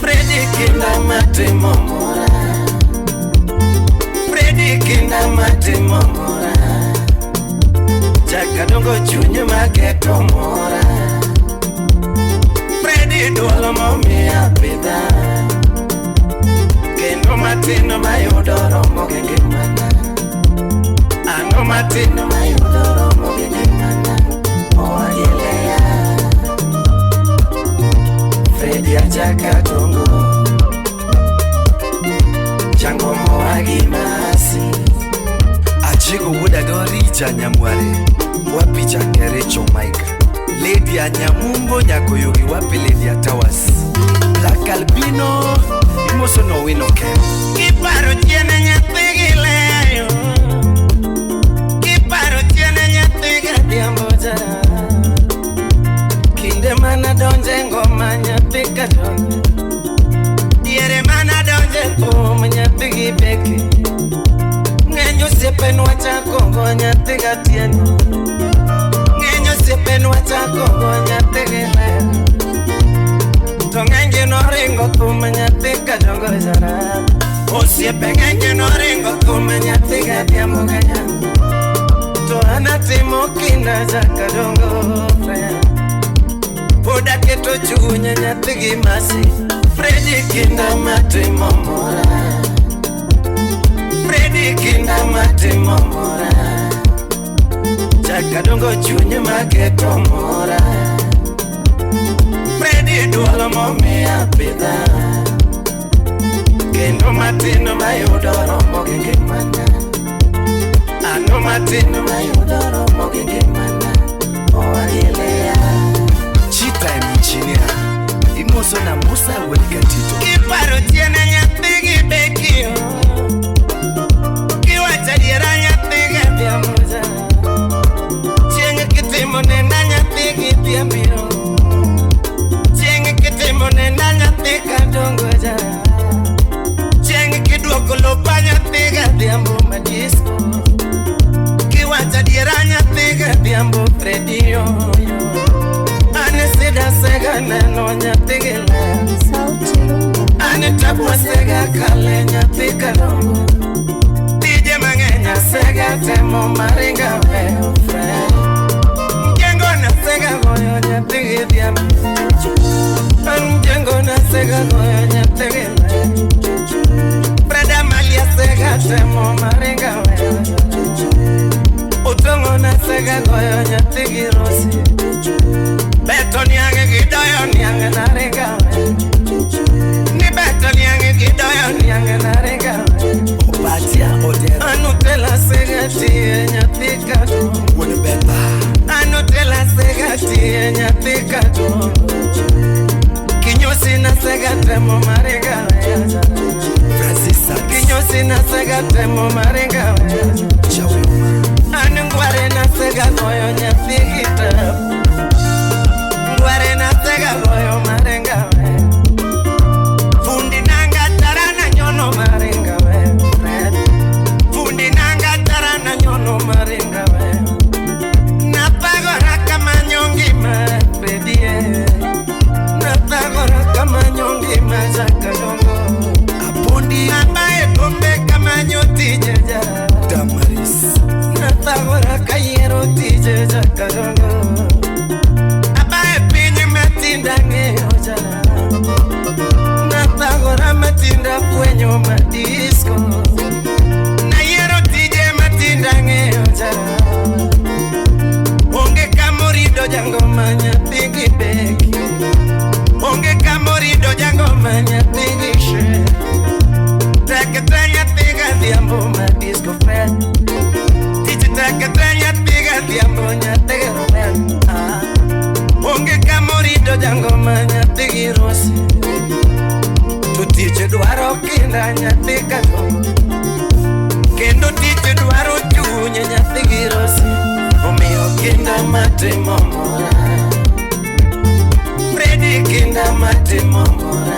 Freddy kinda mati momora Freddy kinda mati momora Jakadongo chunye maketo mora Freddy duolo momia pidha Kendo matino mayudo romo gi ngimana Ano matino mayudo romo gi ngimana Owagilea Freddy Jakadongo Jango mowagimasi Achigo Wodadori Janyamware Wapi Jakerecho Maika Lady Anyamumbo Nyakoyogi Wapi Lady Atawas Black Albino Imoso no wino ke Kiparo tiene nyatigileyo Kiparo tiene nyatiga diambo jara Kinde mana donje ngoma nyatika donje Diere mana donje kum nyatigi beki Ngenyo sepen wacha kongo nyatiga tieno Ngenyo sepen wacha kongo nyatigileyo Tongengi no ringo kuma nyatika dongo jara Osiepe gengi no ringo kuma nyatika diambo ganyango To anatimo kinda Jakadongo friend Poda keto chunye nyatigi masi Freddy kinda mati momora Freddy kinda mati momora Jakadongo chunye maketo mora Freddy duolo momia pidha Kendo matino mayudo romo gi ngimana Ano matino mayudo romo gi ngimana Owagilea Chita engineer Imoso na Musa Welgatito Kiparo tiene nyatigi bekio Kiwacha diera nyatigi diamoja Chienge kitimo nenda nyatigi diambiro Nenda nyatika dongo jara Chengi kiduoko lopa nyatika diambo madisco Kiwacha diera nyatika diambo Freddy yo Ane sida sega neno nyatikile Ane tapwa sega kale nyatika dongo Tije mangenya sega temo maringa weo Fred Mjengo na sega goyo nyatiki diambo Anjengo na sega goyo nyategele Preda malia sega temo maringa wewe Utongo na sega goyo nyatigirosi Beto niange gidoyo niange naringa wewe Ni beto niange gidoyo niange naringa wewe Upatia odera Anutela sega tiye nyatika Wone beta Anutela sega tiye nyatika Kinyosi na sega temo maringa wewe Francisa Kinyosi na sega temo maringa wewe Anungware na sega goyo nyafikita Ngware na sega goyo maringa wewe Fundi nanga tarana nyono maringa wewe Fundi nanga tarana nyono maringa wewe Napagora kama nyongi mapedie Napagora kama nyongi Jakadongo Apondi Ambaye kombe kama nyoti jaja Damari kinda nyathi kato kendo tich dwaro chuny nyathi girosi omiyo kinda matimo mora Fredi kinda matimo mora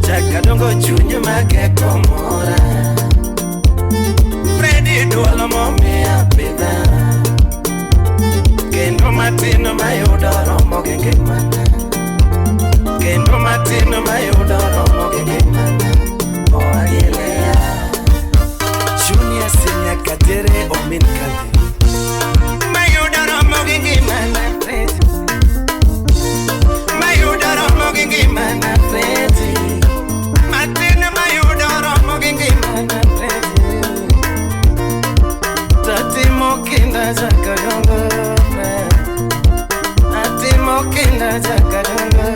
chaka dongo chuny makeko mora Fredi duolo momiya pidha kendo matino mayudo romo gi ngimana kendo matino mayudo romo gi ngimana oagilea chuny asinya katere omin kadhi mayudo romo gi ngimana Fredi mayudo romo gi ngimana Fredi matino mayudo romo gi ngimana Fredi tatimo kinda jakadongo atimo kinda jakadongo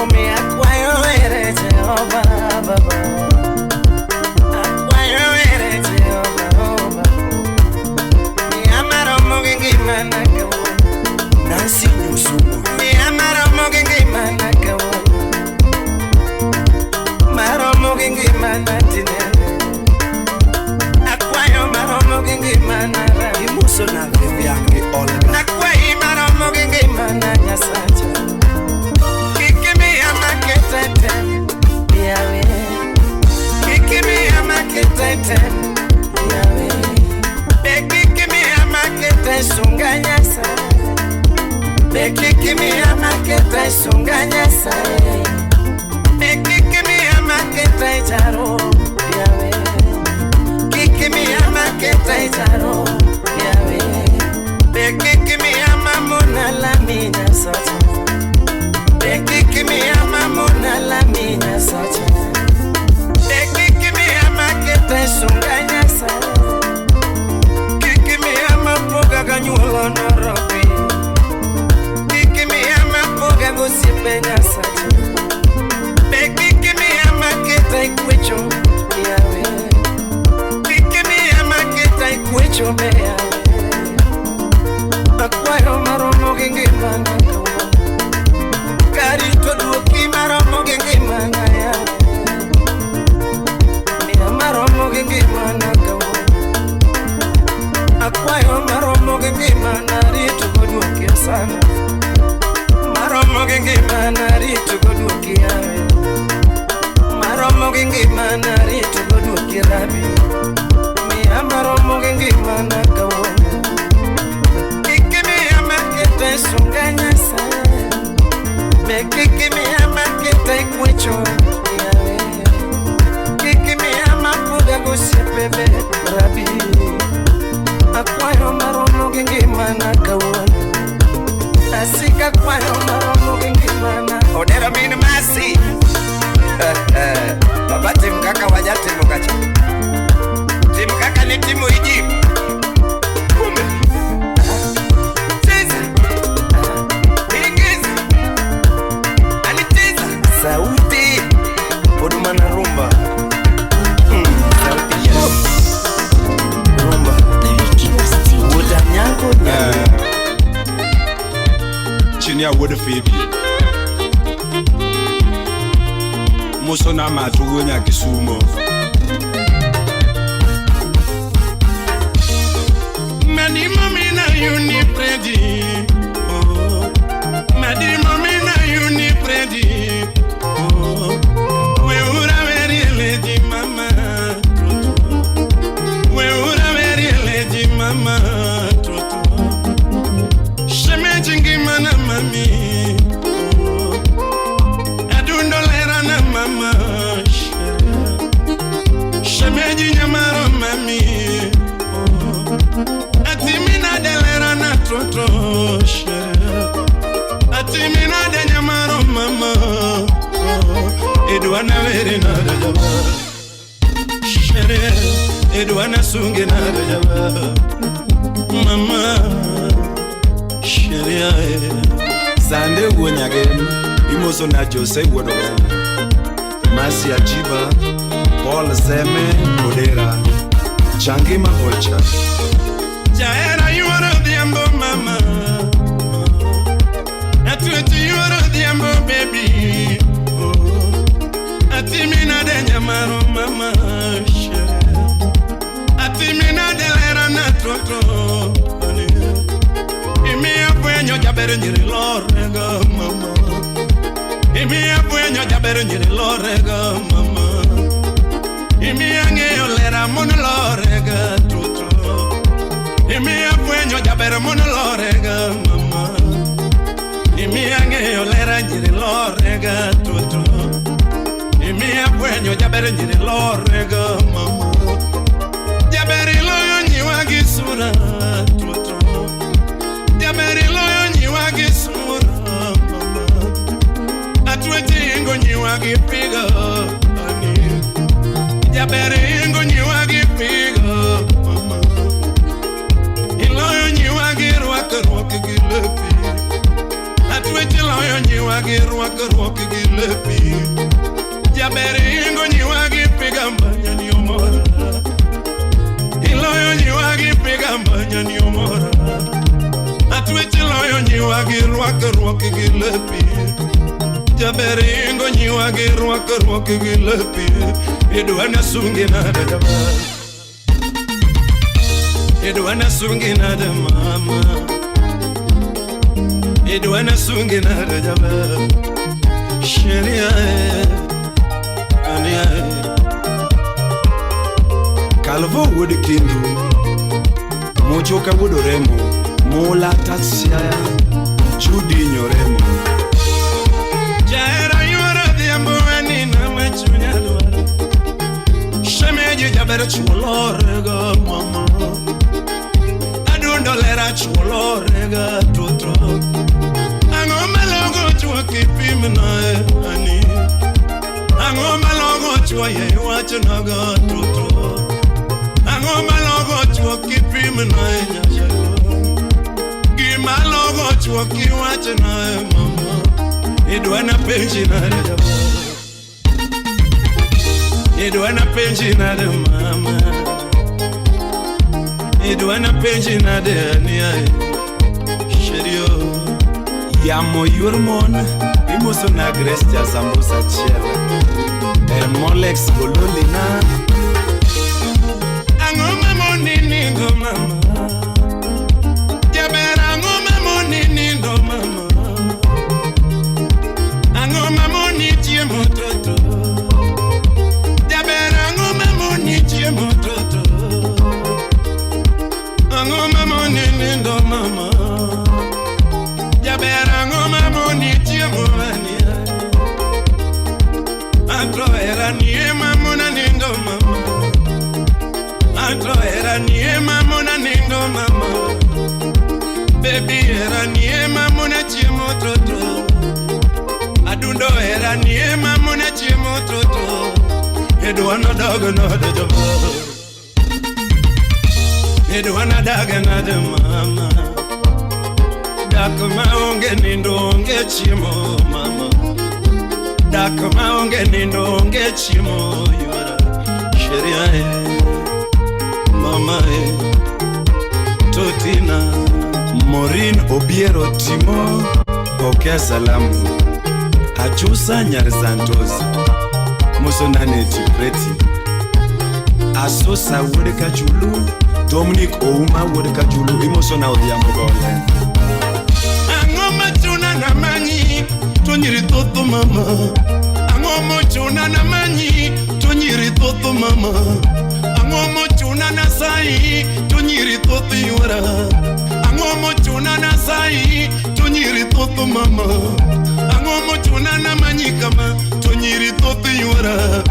omi akwayo ere Jehova Baba akwayo ere Jehova Baba mi amaro mogi ngimana kawuono Nancy Nyusumo mi amaro mogi ngimana kawuono maro mogi ngimana tinene akwayo maro mogi ngimana imuso na vyange olga nakwayi maro mogi ngimana nyasacha kikimi amaketete yawe kikimi amaketete yawe kikimi amakete sunganya sa kikimi amakete sunganya sa kikimi amakete jaro yawe kikimi amakete jaro yawe kikimi amamona la minya sacha kikimi amamona la minya sacha kikimi amakete sunganya sa kikimi amapoga kanyuolo noropi kikimi amapoga gosipenya sacha kikimi amakete kwecho yawe kikimi amakete kwecho me yawe akwayo maromo gi ngimana karito duoki maromo gi ngimana yawe miya maromo gi ngimana akwayo maromo gi ngimana rito goduoki sana maromo gi ngimana rito goduoki yawe maromo gi ngimana rito goduoki rabi miya maromo gi ngimana kawuono kikimi amakete sunganya sa kikimi amakete kwecho yawe kikimi amapuga gosipebe rabi akwayo maromo gi ngimana kawuono asika kwayo maromo gi ngimana odero min masi baba tim kaka wajatimo kacha tim kaka ni timo ijibu kume tiza ingiza anitiza sauti poduma na rumba sauti yes rumba udanyango chini ya wood febi muso na matu nya Kisumo mani mami na uni Fredi oh mani mami na uni Fredi oh we ura veri lady mama we ura veri lady mama toto sheme jingi mana mami adundolera na mama shemeji nyamaro mami atimina delera na toto atimina de nyamaro mama edwana vere na dajaba shere edwana sunge na dajaba mama shere sande wonyage imoso na Jose wodoga Masi Ajiba Paul Zeme Odera Changima Ocha Jaera you are the ambo mama Atueti you are the ambo baby maro mama shere atimina delera na toto imi apuenyo jabere njiri lorega mama imi apuenyo jabere njiri lorega mama imi angeyo lera mon lorega toto imi apuenyo jabere mon lorega mama imi angeyo lera njiri lorega toto imi apuenyo jabere njiri lorega mama jabere loyo nyiwa gisura toto jabere loyo nyiwa gisura mama atweti ingo nyiwa gipiga ani jabere ingo nyiwa gipiga mama iloyo nyiwa girwaka gilepi atweti loyo nyiwa girwaka gilepi jabere ingo nyiwa gipiga mbanya ni omora iloyo nyiwa gipiga mbanya ni omora atweti loyo nyiwa girwaka gilepi jabere ingo nyiwa girwaka gilepi edwana sungi na da edwana sungi na da mama edwana sungi na da jaba sheria ania kalvo wood kindu mojoka wodoremo mola tatsia judi nyoremo jaera yora diambo ani na machunya lora shemeje jabere chulorega mama adundo lera chulorega toto angoma logo chwa kipimna ani angoma logo chwa ye wachnaga toto angoma logo chwa kipimna nyaja gima logo chwa kiwachna mama edwana penji na da edwana penji na da mama edwana penji na da nia sherio ya moyurmon imoso na grestia zambusa chela molex bololina angoma monini ngo mama jabera angoma monini ngo mama angoma moni tie mototo jabera angoma moni tie mototo angoma monini ngo mama jabera angoma moni tie moania atro era nie mamona nindo mama atro era nie mamona nindo mama baby era nie mamona tie mototo adundo era nie mamona tie mototo edwana daga na da jaba edwana daga na da mama dakma onge nindo onge chimo mama dakma onge nindo onge chimo yora sheria mama totina Morin Obiero Timo Pokea salamu Achusa Nyarzantos Musonane Tipreti Asosa Wodeka Julu Dominic Ouma Wodeka Julu Imosona Odiamogole Angoma Chuna Namanyi Tonyiri Toto Mama Angoma Chuna Namanyi Tonyiri Toto Mama Angoma Chuna Nasai Tonyiri Toto Yura Angoma Chuna Nasai Tonyiri Toto Mama Angoma Chuna Namanyi Kama Tonyiri Toto Yura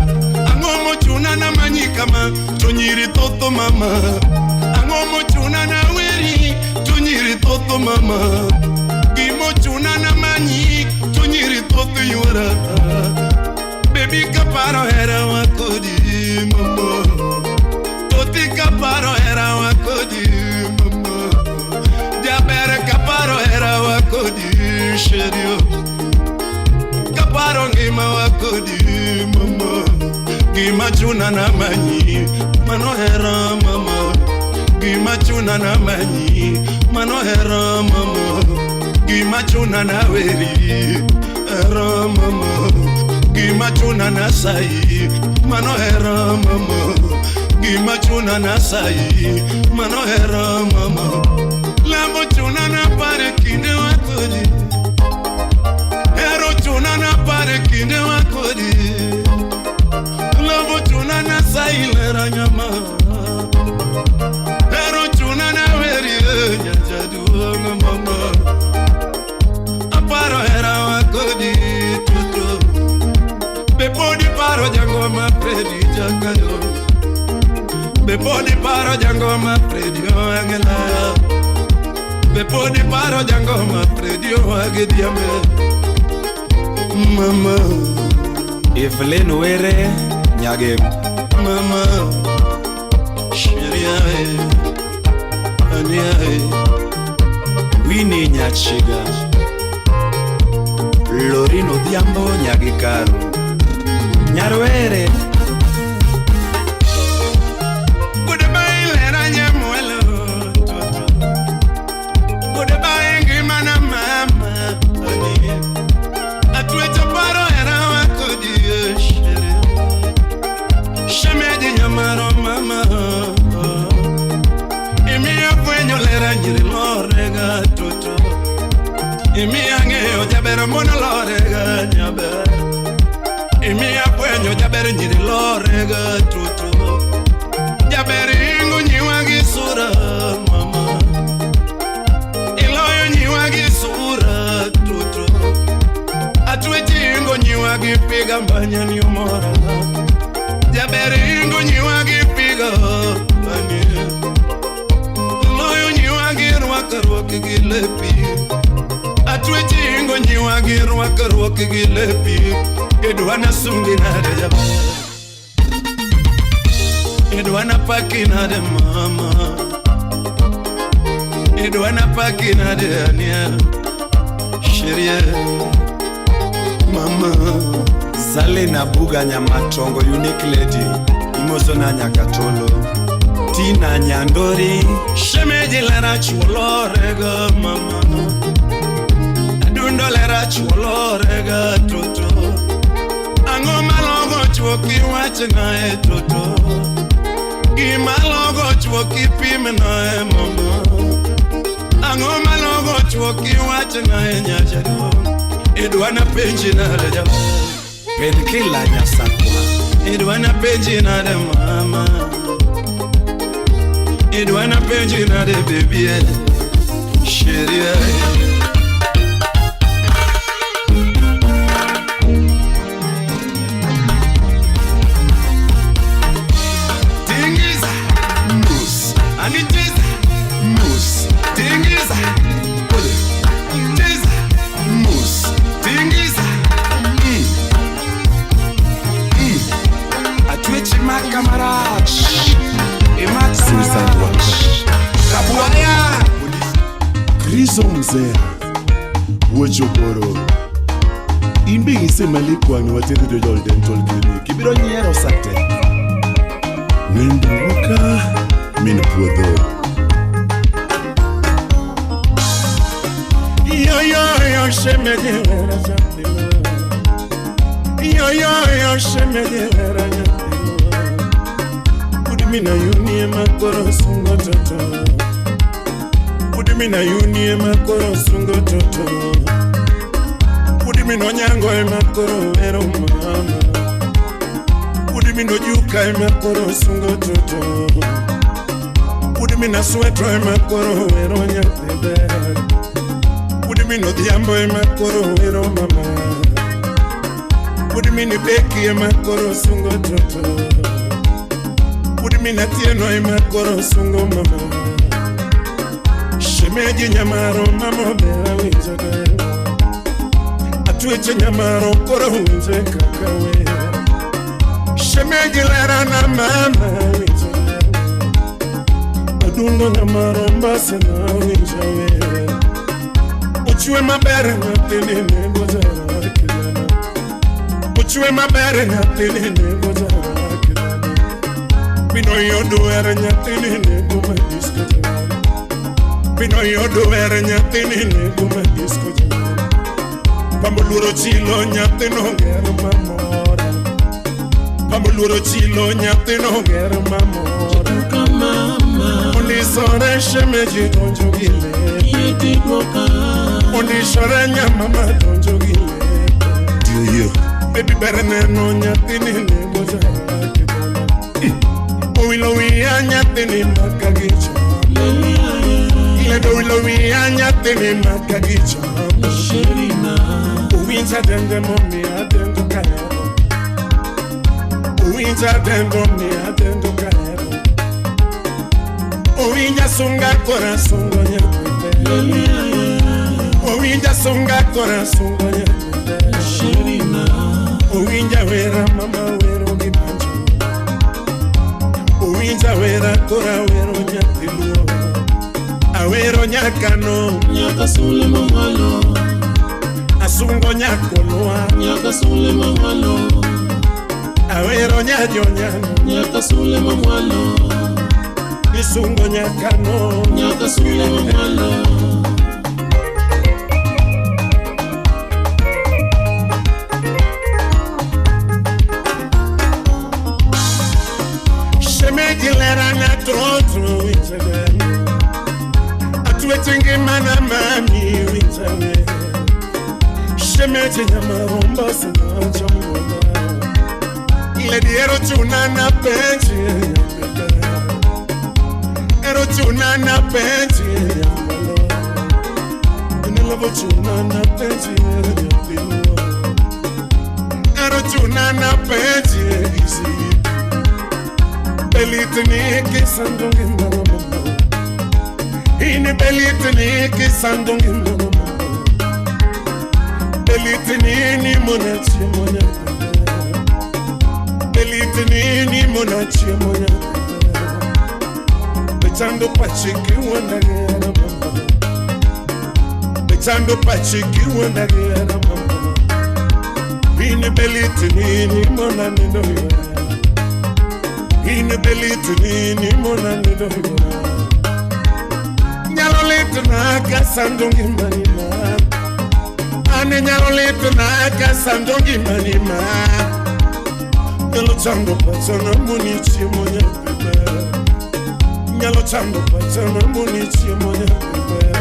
Angoma Chuna Namanyi Kama Tonyiri Toto Mama Angoma Chuna Naweri Tonyiri Toto Mama Gimo Chuna Namanyi Tonyiri Toto Yura Baby kaparo era wakodi mama Toti kaparo era wakodi mama Jabere kaparo era wakodi sherio Kaparo ngima wakodi mama Gima chuna na manyi mano era mama Gima chuna na manyi mano era mama Gima chuna na weri era mama Gima chuna nasai mano hera mama. Gima chuna nasai mano hera mama. Lambo chuna na pare kinde wakodi. Hero chuna na pare kinde wakodi. Lambo chuna nasai lera nyama. Hero chuna na veri nyajadu mama. Aparo hera wakodi tutu. Bepodi paro jango ma predi jakayo. Bepodi paro jango ma predi o angela. Bepodi paro jango ma predi o agediame. Mama Evelyn were nyage. Mama Sheria Ania Winnie nyachiga. Lorino Diambo nyage karo. Nyarwere Goodbye lera nyamuelo Goodbye ngimana mama Atwecha paro era wakodi shere Shemeji nyamaro mama Imi afwenyo lera njiri lorega toto Imi angeo jabera mona lorega nyabera Imi apuenyo jaberi njiri lorega tutu. Jaberi ingu nyiwagi sura mama. Iloyo nyiwagi sura tutu. Atwechi ingu nyiwagi piga mbanya ni umora. Jaberi ingu nyiwagi piga mbanya. Iloyo nyiwagi rwaka gilepi. Atwechi ingu nyiwagi rwaka gilepi. Edwana sungi na de jaba. Edwana paki na de mama. Edwana paki na de ania. Sheria mama. Zale na buga nyamatongo unique lady. Imoso na nyakatolo. Tina nyandori. Shemeji lera chulo rega mama. Adundo lera chulo rega toto. Angoma logo chwoki wache na toto. Gima logo chwoki pime na mama. Angoma logo chwoki wache na nyachado. Edwana penji na reja. Penkila nyasakwa. Edwana penji na de mama. Edwana penji na de baby. Sheria Mzea Wojokoro Imbi ise malikwa ni watiri dojol dental clinic Kibiro nyero sakte Nendo waka Min puodho Yo shemedi wera jatimo Yo shemedi wera jatimo Kudimina yuni makoro sungo toto Udimina yuni makoro sungo toto. Udimino nyango makoro ero mama. Udimino juka makoro sungo toto. Udimina sweto makoro ero nyatebe. Udimino diambo makoro ero mama. Udimini beki makoro sungo toto. Udimina tieno makoro sungo mama. Shemeji nyamaro mama bera winjaga. Atweche nyamaro koro unze kakawe. Shemeji lera na mama winjaga. Adundo nyamaro mbase na winjawe. Uchwe mabere na tenene gozara kilana. Uchwe mabere na tenene gozara kilana. Pino yodo era nyatenene goma disko. Pino yodo era nyatenene goma disco. Pamboluoro chilo nyathino ger mamora. Pamboluoro chilo nyathino ger mamora. Ondisore shemeji donjo gile. Ondisore nyamama donjo gile. Baby berene no nyathini lebo jake. Owilo wiya nyathini makagicho. Ledo wilo wiya nyathini makagicho. Uwinja dende momi adendo kayero. Uwinja dende momi adendo kayero. Uwinja sunga corazón nyakwete. Uwinja sunga corazón nyakwete. Uwinja wera mama wero gibanjo. Uwinja wera kora wero nyatiluo. Awero nyakano nyaka sule mamalo. Asungo nyakoloa nyaka sule mamalo. Awero nyajonya nyaka sule mamalo. Isungo nyakano nyaka sule mamalo. Shemejilera na trotro winchebe. Atuetingi mana mami winchebe. Shemeji nyamaromba sina chongola. Lady ero tunana penji nyambebe. Ero tunana penji nyambalo. Inilavo tunana penji nyambilo. Ero tunana penji isi. Belitini kisandongi mama. Ini belitini kisandongi mama. Belitini ni monachi monya. Belitini monachi monya. Bechando pachiki wandagera mama. Bechando pachiki wandagera mama. Ini belitini monani ndoyo. Ini belitini monani ndoyo. Nyalo letu na kasandongi manima. Ane nyalo letu na kasandongi manima. Nyalo chando pachana munichi monya pepe. Nyalo chando pachana munichi monya pepe.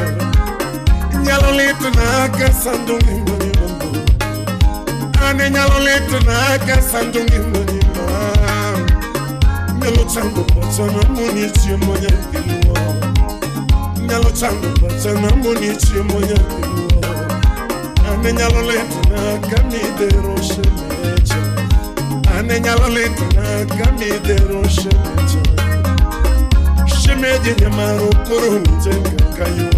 Nyalo letu na kasandongi manima. Ane nyalo letu na kasandongi manima. Nyalo chando pachana munichi monya pepe. Nyalo chando pachana munichi monya pepe. Ane nyalo letu na kamidero shemecha. Ane nyalo letu na kamidero shemecha. Shemeji nyamaro koro njenga kayo.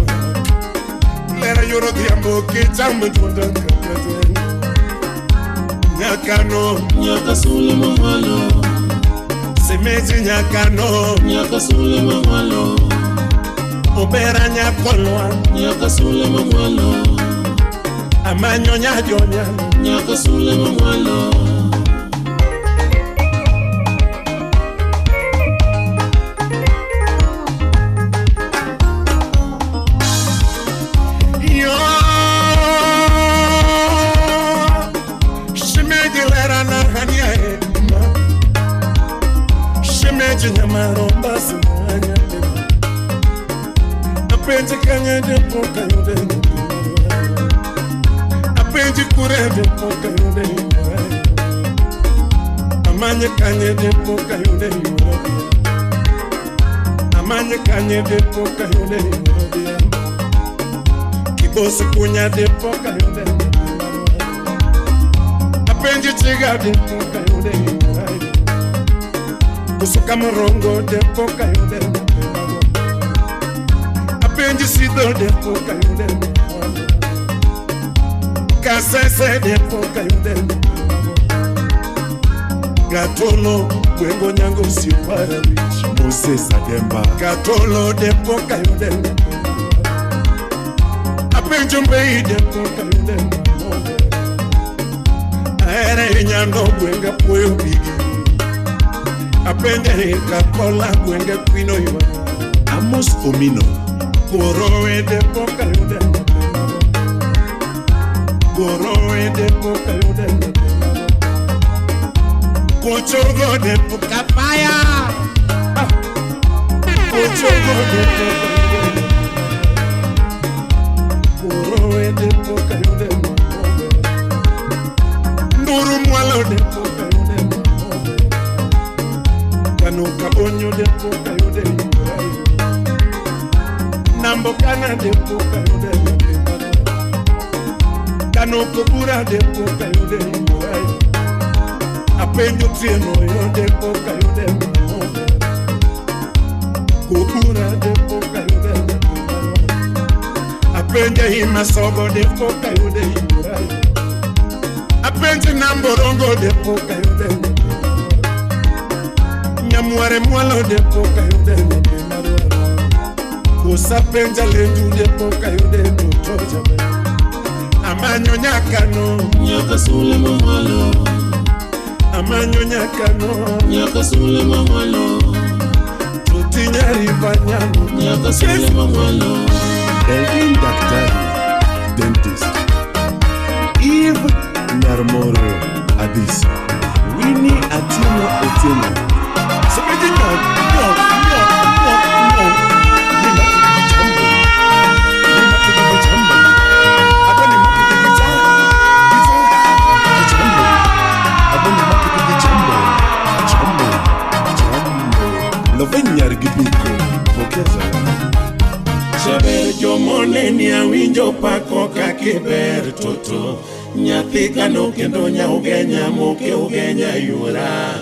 Lera yoro diambo kitambo twanda kakadwen. Nyakano nyaka sule mamalo. Semeji nyakano nyaka sule mamalo. Obera nyakolwa nyaka sule mamalo. Amanyo nyajonya nyaka sule mamalo. Yo Shemeji lera na hania ema. Shemeji nyamaromba sinanya ema. Apenji kanya depo kayode. Apenji kurede poka yode yore. Amanye kanye de poka yode yore. Amanye kanye de poka yode yore. Kibosi kunya de poka yode yore. Apenji chiga de poka yode yore. Kusuka morongo de poka yode yore. Apenji sido de poka yode yore. Kasese de poka yode. Gatolo wengo nyango si para rich. Moses Ademba. Gatolo de poka yode. Apenjumbe de poka yode. Aere nyando wenga poyo bigi. Apende kakola wenga kwino ywa. Amos Omino. Korowe de poka yode. Koro depo kayude Kochogo depo kapaya Kochogo depo kayude Koro depo kayude Nduru mwalo depo kayude Kanu kabonyo depo kayude Nambo kana depo kayude Kanu kubura depo kayude Apenyo tieno yo depo kayude Kubura depo kayude Apenja hima sogo depo kayude Apenja namborongo depo kayude Nyamuare mwalo depo kayude Kusapenja lendu depo kayude Toja Amanyo nyakano Nyaka sule mamalo Amanyo nyakano Nyaka sule mamalo Tutinya ribanyano Nyaka sule mamalo Elvin Daktari, dentist. Eve Narmoro, Abyss. Winnie Atino Otieno. Somebody no. Lovenyar gibiko, pokeza. Jaber jomone ni awinjo pako kakiber toto Nyathi kano kendo nya ugenya moke ugenya yura